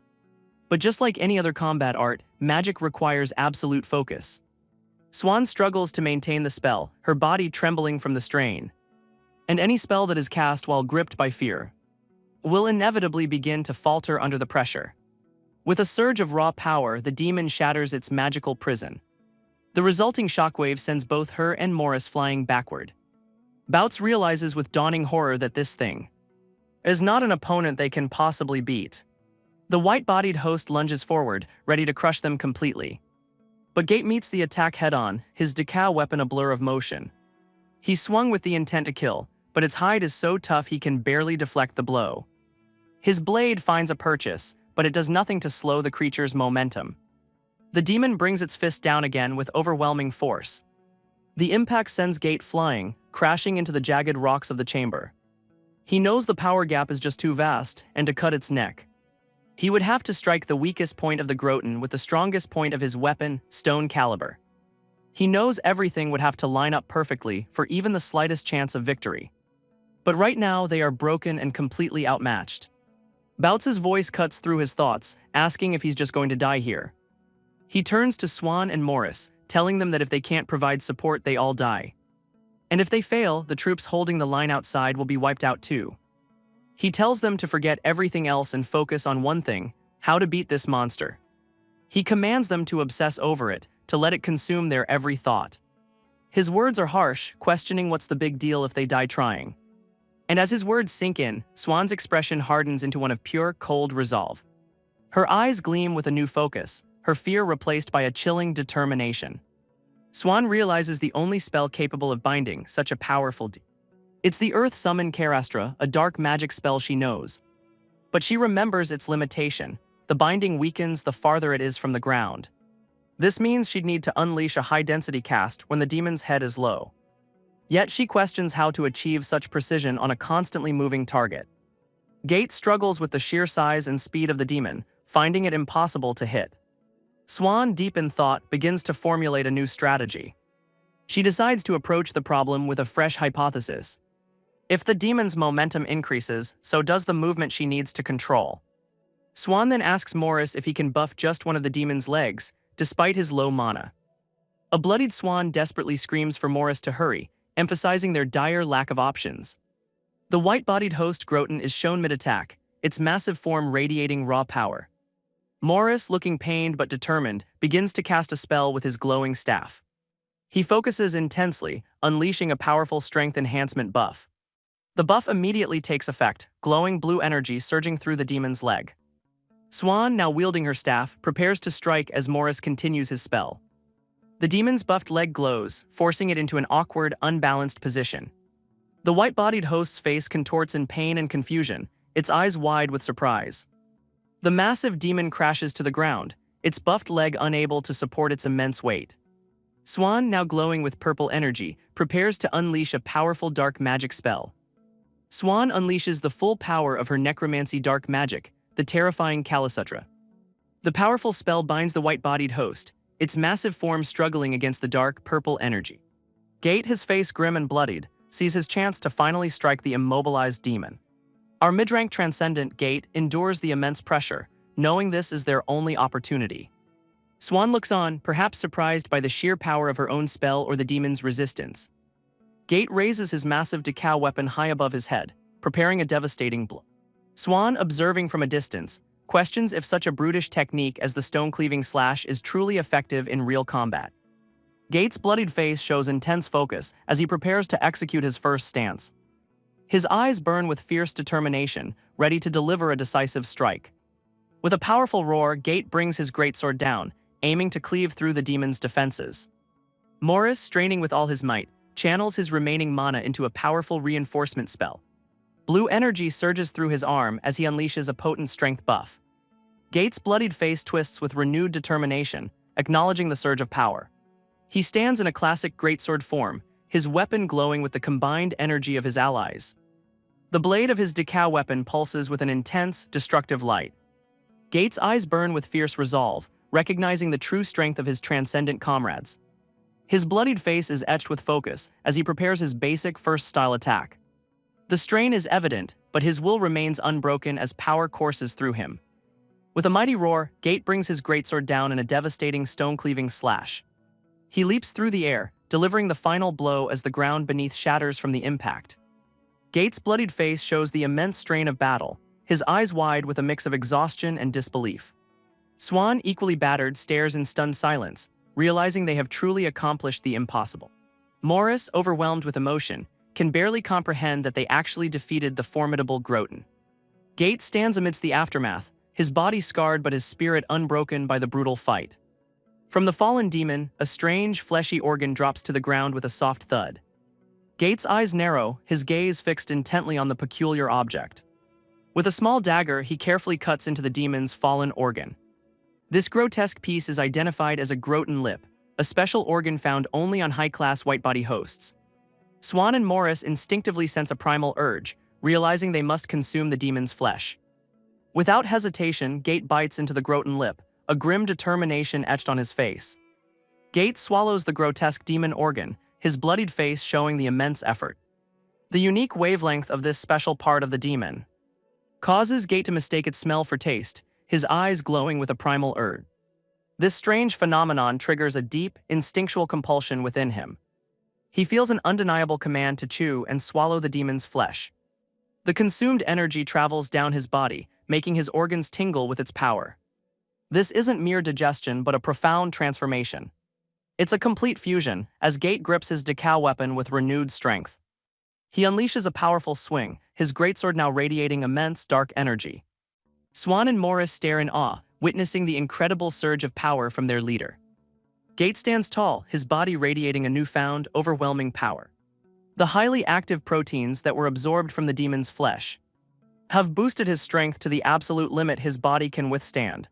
But just like any other combat art, magic requires absolute focus. Swan struggles to maintain the spell, her body trembling from the strain. And any spell that is cast while gripped by fear will inevitably begin to falter under the pressure. With a surge of raw power, the demon shatters its magical prison. The resulting shockwave sends both her and Morris flying backward. Bouts realizes with dawning horror that this thing is not an opponent they can possibly beat. The white-bodied host lunges forward, ready to crush them completely. But Gate meets the attack head-on, his decal weapon a blur of motion. He swung with the intent to kill, but its hide is so tough he can barely deflect the blow. His blade finds a purchase, but it does nothing to slow the creature's momentum. The demon brings its fist down again with overwhelming force. The impact sends Gate flying, crashing into the jagged rocks of the chamber. He knows the power gap is just too vast, and to cut its neck, he would have to strike the weakest point of the Groton with the strongest point of his weapon, stone caliber. He knows everything would have to line up perfectly for even the slightest chance of victory. But right now, they are broken and completely outmatched. Bouts' voice cuts through his thoughts, asking if he's just going to die here. He turns to Swan and Morris, telling them that if they can't provide support, they all die. And if they fail, the troops holding the line outside will be wiped out too. He tells them to forget everything else and focus on one thing: how to beat this monster. He commands them to obsess over it, to let it consume their every thought. His words are harsh, questioning what's the big deal if they die trying. And as his words sink in, Swan's expression hardens into one of pure, cold resolve. Her eyes gleam with a new focus, her fear replaced by a chilling determination. Swan realizes the only spell capable of binding such a powerful it's the Earth Summon Karastra, a dark magic spell she knows. But she remembers its limitation. The binding weakens the farther it is from the ground. This means she'd need to unleash a high-density cast when the demon's head is low. Yet she questions how to achieve such precision on a constantly moving target. Gate struggles with the sheer size and speed of the demon, finding it impossible to hit. Swan, deep in thought, begins to formulate a new strategy. She decides to approach the problem with a fresh hypothesis. If the demon's momentum increases, so does the movement she needs to control. Swan then asks Morris if he can buff just one of the demon's legs, despite his low mana. A bloodied Swan desperately screams for Morris to hurry, emphasizing their dire lack of options. The white-bodied host Groton is shown mid-attack, its massive form radiating raw power. Morris, looking pained but determined, begins to cast a spell with his glowing staff. He focuses intensely, unleashing a powerful strength enhancement buff. The buff immediately takes effect, glowing blue energy surging through the demon's leg. Swan, now wielding her staff, prepares to strike as Morris continues his spell. The demon's buffed leg glows, forcing it into an awkward, unbalanced position. The white-bodied host's face contorts in pain and confusion, its eyes wide with surprise. The massive demon crashes to the ground, its buffed leg unable to support its immense weight. Swan, now glowing with purple energy, prepares to unleash a powerful dark magic spell. Swan unleashes the full power of her necromancy dark magic, the terrifying Kalasutra. The powerful spell binds the white-bodied host, its massive form struggling against the dark purple energy. Gate, his face grim and bloodied, sees his chance to finally strike the immobilized demon. Our mid-rank transcendent Gate endures the immense pressure, knowing this is their only opportunity. Swan looks on, perhaps surprised by the sheer power of her own spell or the demon's resistance. Gate raises his massive decal weapon high above his head, preparing a devastating blow. Swan, observing from a distance, questions if such a brutish technique as the stone-cleaving slash is truly effective in real combat. Gate's bloodied face shows intense focus as he prepares to execute his first stance. His eyes burn with fierce determination, ready to deliver a decisive strike. With a powerful roar, Gate brings his greatsword down, aiming to cleave through the demon's defenses. Morris, straining with all his might, channels his remaining mana into a powerful reinforcement spell. Blue energy surges through his arm as he unleashes a potent strength buff. Gate's bloodied face twists with renewed determination, acknowledging the surge of power. He stands in a classic greatsword form, his weapon glowing with the combined energy of his allies. The blade of his Decal weapon pulses with an intense, destructive light. Gate's eyes burn with fierce resolve, recognizing the true strength of his transcendent comrades. His bloodied face is etched with focus as he prepares his basic first-style attack. The strain is evident, but his will remains unbroken as power courses through him. With a mighty roar, Gate brings his greatsword down in a devastating stone-cleaving slash. He leaps through the air, delivering the final blow as the ground beneath shatters from the impact. Gate's bloodied face shows the immense strain of battle, his eyes wide with a mix of exhaustion and disbelief. Swan, equally battered, stares in stunned silence, realizing they have truly accomplished the impossible. Morris, overwhelmed with emotion, can barely comprehend that they actually defeated the formidable Groton. Gate stands amidst the aftermath, his body scarred but his spirit unbroken by the brutal fight. From the fallen demon, a strange, fleshy organ drops to the ground with a soft thud. Gate's eyes narrow, his gaze fixed intently on the peculiar object. With a small dagger, he carefully cuts into the demon's fallen organ. This grotesque piece is identified as a Groton lip, a special organ found only on high-class white-body hosts. Swan and Morris instinctively sense a primal urge, realizing they must consume the demon's flesh. Without hesitation, Gate bites into the Groton lip, a grim determination etched on his face. Gate swallows the grotesque demon organ, his bloodied face showing the immense effort. The unique wavelength of this special part of the demon causes Gate to mistake its smell for taste, his eyes glowing with a primal urge. This strange phenomenon triggers a deep, instinctual compulsion within him. He feels an undeniable command to chew and swallow the demon's flesh. The consumed energy travels down his body, making his organs tingle with its power. This isn't mere digestion, but a profound transformation. It's a complete fusion, as Gate grips his Decal weapon with renewed strength. He unleashes a powerful swing, his greatsword now radiating immense, dark energy. Swan and Morris stare in awe, witnessing the incredible surge of power from their leader. Gate stands tall, his body radiating a newfound, overwhelming power. The highly active proteins that were absorbed from the demon's flesh have boosted his strength to the absolute limit his body can withstand.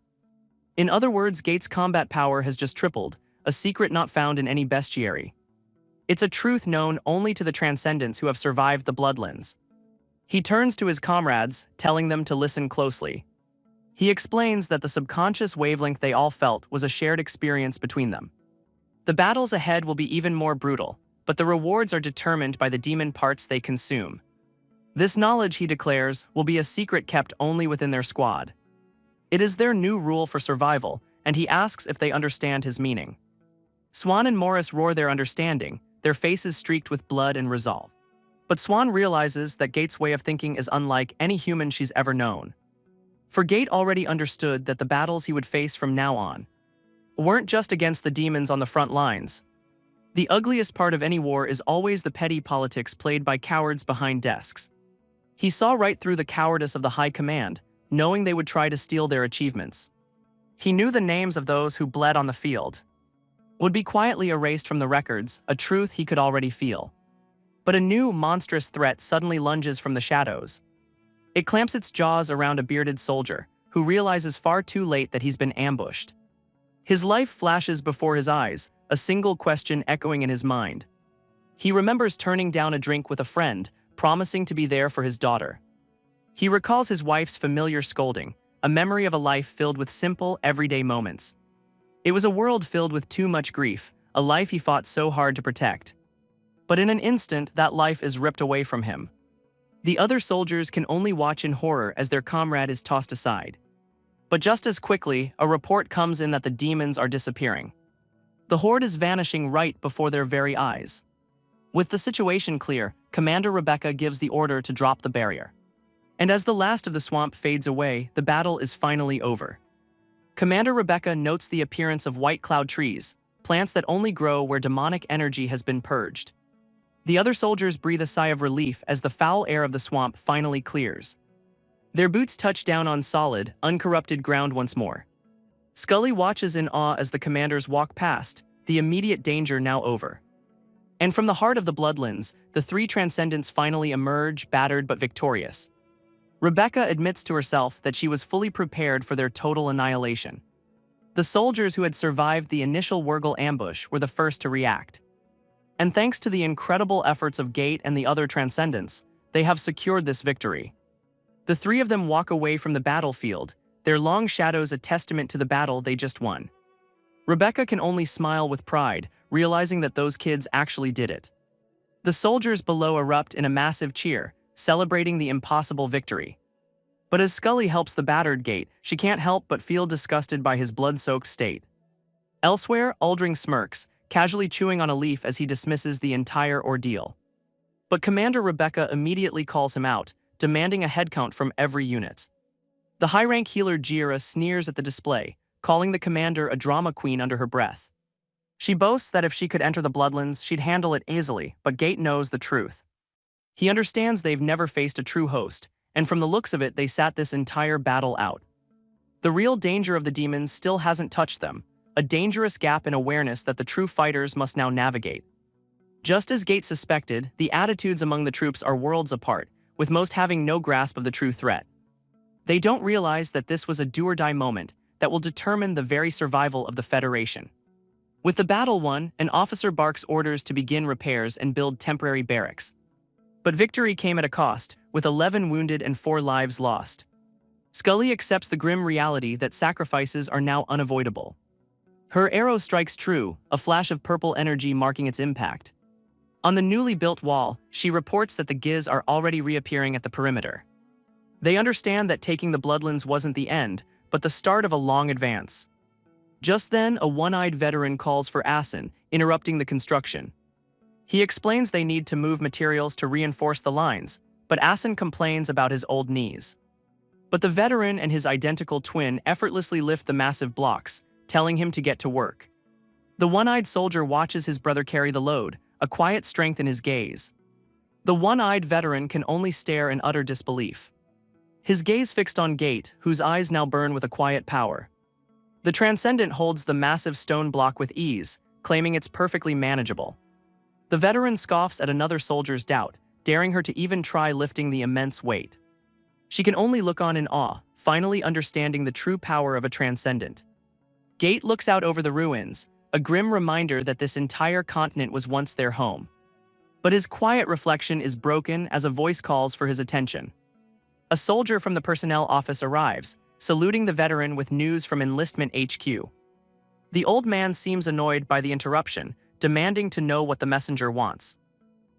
In other words, Gate's combat power has just tripled, a secret not found in any bestiary. It's a truth known only to the Transcendents who have survived the Bloodlands. He turns to his comrades, telling them to listen closely. He explains that the subconscious wavelength they all felt was a shared experience between them. The battles ahead will be even more brutal, but the rewards are determined by the demon parts they consume. This knowledge, he declares, will be a secret kept only within their squad. It is their new rule for survival, and he asks if they understand his meaning. Swan and Morris roar their understanding, their faces streaked with blood and resolve. But Swan realizes that Gate's way of thinking is unlike any human she's ever known. For Gate already understood that the battles he would face from now on weren't just against the demons on the front lines. The ugliest part of any war is always the petty politics played by cowards behind desks. He saw right through the cowardice of the high command, knowing they would try to steal their achievements. He knew the names of those who bled on the field would be quietly erased from the records, a truth he could already feel. But a new, monstrous threat suddenly lunges from the shadows. It clamps its jaws around a bearded soldier, who realizes far too late that he's been ambushed. His life flashes before his eyes, a single question echoing in his mind. He remembers turning down a drink with a friend, promising to be there for his daughter. He recalls his wife's familiar scolding, a memory of a life filled with simple, everyday moments. It was a world filled with too much grief, a life he fought so hard to protect. But in an instant, that life is ripped away from him. The other soldiers can only watch in horror as their comrade is tossed aside. But just as quickly, a report comes in that the demons are disappearing. The horde is vanishing right before their very eyes. With the situation clear, Commander Rebecca gives the order to drop the barrier. And as the last of the swamp fades away, the battle is finally over. Commander Rebecca notes the appearance of white cloud trees, plants that only grow where demonic energy has been purged. The other soldiers breathe a sigh of relief as the foul air of the swamp finally clears. Their boots touch down on solid, uncorrupted ground once more. Scully watches in awe as the commanders walk past, the immediate danger now over. And from the heart of the Bloodlands, the three Transcendents finally emerge, battered but victorious. Rebecca admits to herself that she was fully prepared for their total annihilation. The soldiers who had survived the initial Wurgle ambush were the first to react. And thanks to the incredible efforts of Gate and the other Transcendents, they have secured this victory. The three of them walk away from the battlefield, their long shadows a testament to the battle they just won. Rebecca can only smile with pride, realizing that those kids actually did it. The soldiers below erupt in a massive cheer, celebrating the impossible victory. But as Scully helps the battered Gate, she can't help but feel disgusted by his blood-soaked state. Elsewhere, Aldring smirks, casually chewing on a leaf as he dismisses the entire ordeal. But Commander Rebecca immediately calls him out, demanding a headcount from every unit. The high-rank healer Jira sneers at the display, calling the commander a drama queen under her breath. She boasts that if she could enter the Bloodlands, she'd handle it easily, but Gate knows the truth. He understands they've never faced a true host, and from the looks of it, they sat this entire battle out. The real danger of the demons still hasn't touched them, a dangerous gap in awareness that the true fighters must now navigate. Just as Gate suspected, the attitudes among the troops are worlds apart, with most having no grasp of the true threat. They don't realize that this was a do-or-die moment that will determine the very survival of the Federation. With the battle won, an officer barks orders to begin repairs and build temporary barracks. But victory came at a cost, with 11 wounded and 4 lives lost. Scully accepts the grim reality that sacrifices are now unavoidable. Her arrow strikes true, a flash of purple energy marking its impact. On the newly built wall, she reports that the Giz are already reappearing at the perimeter. They understand that taking the Bloodlands wasn't the end, but the start of a long advance. Just then, a one-eyed veteran calls for Asin, interrupting the construction. He explains they need to move materials to reinforce the lines, but Asin complains about his old knees. But the veteran and his identical twin effortlessly lift the massive blocks, telling him to get to work. The one-eyed soldier watches his brother carry the load, a quiet strength in his gaze. The one-eyed veteran can only stare in utter disbelief. His gaze fixed on Gate, whose eyes now burn with a quiet power. The Transcendent holds the massive stone block with ease, claiming it's perfectly manageable. The veteran scoffs at another soldier's doubt, daring her to even try lifting the immense weight. She can only look on in awe, finally understanding the true power of a Transcendent. Gate looks out over the ruins, a grim reminder that this entire continent was once their home. But his quiet reflection is broken as a voice calls for his attention. A soldier from the personnel office arrives, saluting the veteran with news from Enlistment HQ. The old man seems annoyed by the interruption, demanding to know what the messenger wants.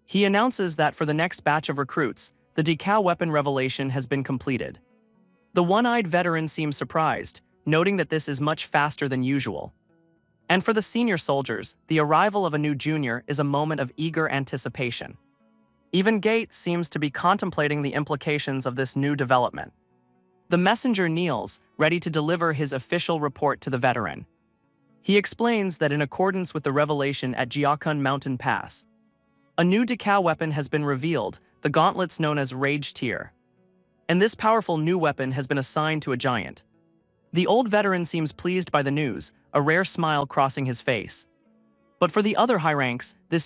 He announces that for the next batch of recruits, the decal weapon revelation has been completed. The one-eyed veteran seems surprised, noting that this is much faster than usual. And for the senior soldiers, the arrival of a new junior is a moment of eager anticipation. Even Gate seems to be contemplating the implications of this new development. The messenger kneels, ready to deliver his official report to the veteran. He explains that in accordance with the revelation at Jiakun Mountain Pass, a new decal weapon has been revealed, the gauntlets known as Rage Tier. And this powerful new weapon has been assigned to a giant. The old veteran seems pleased by the news, a rare smile crossing his face. But for the other high ranks, this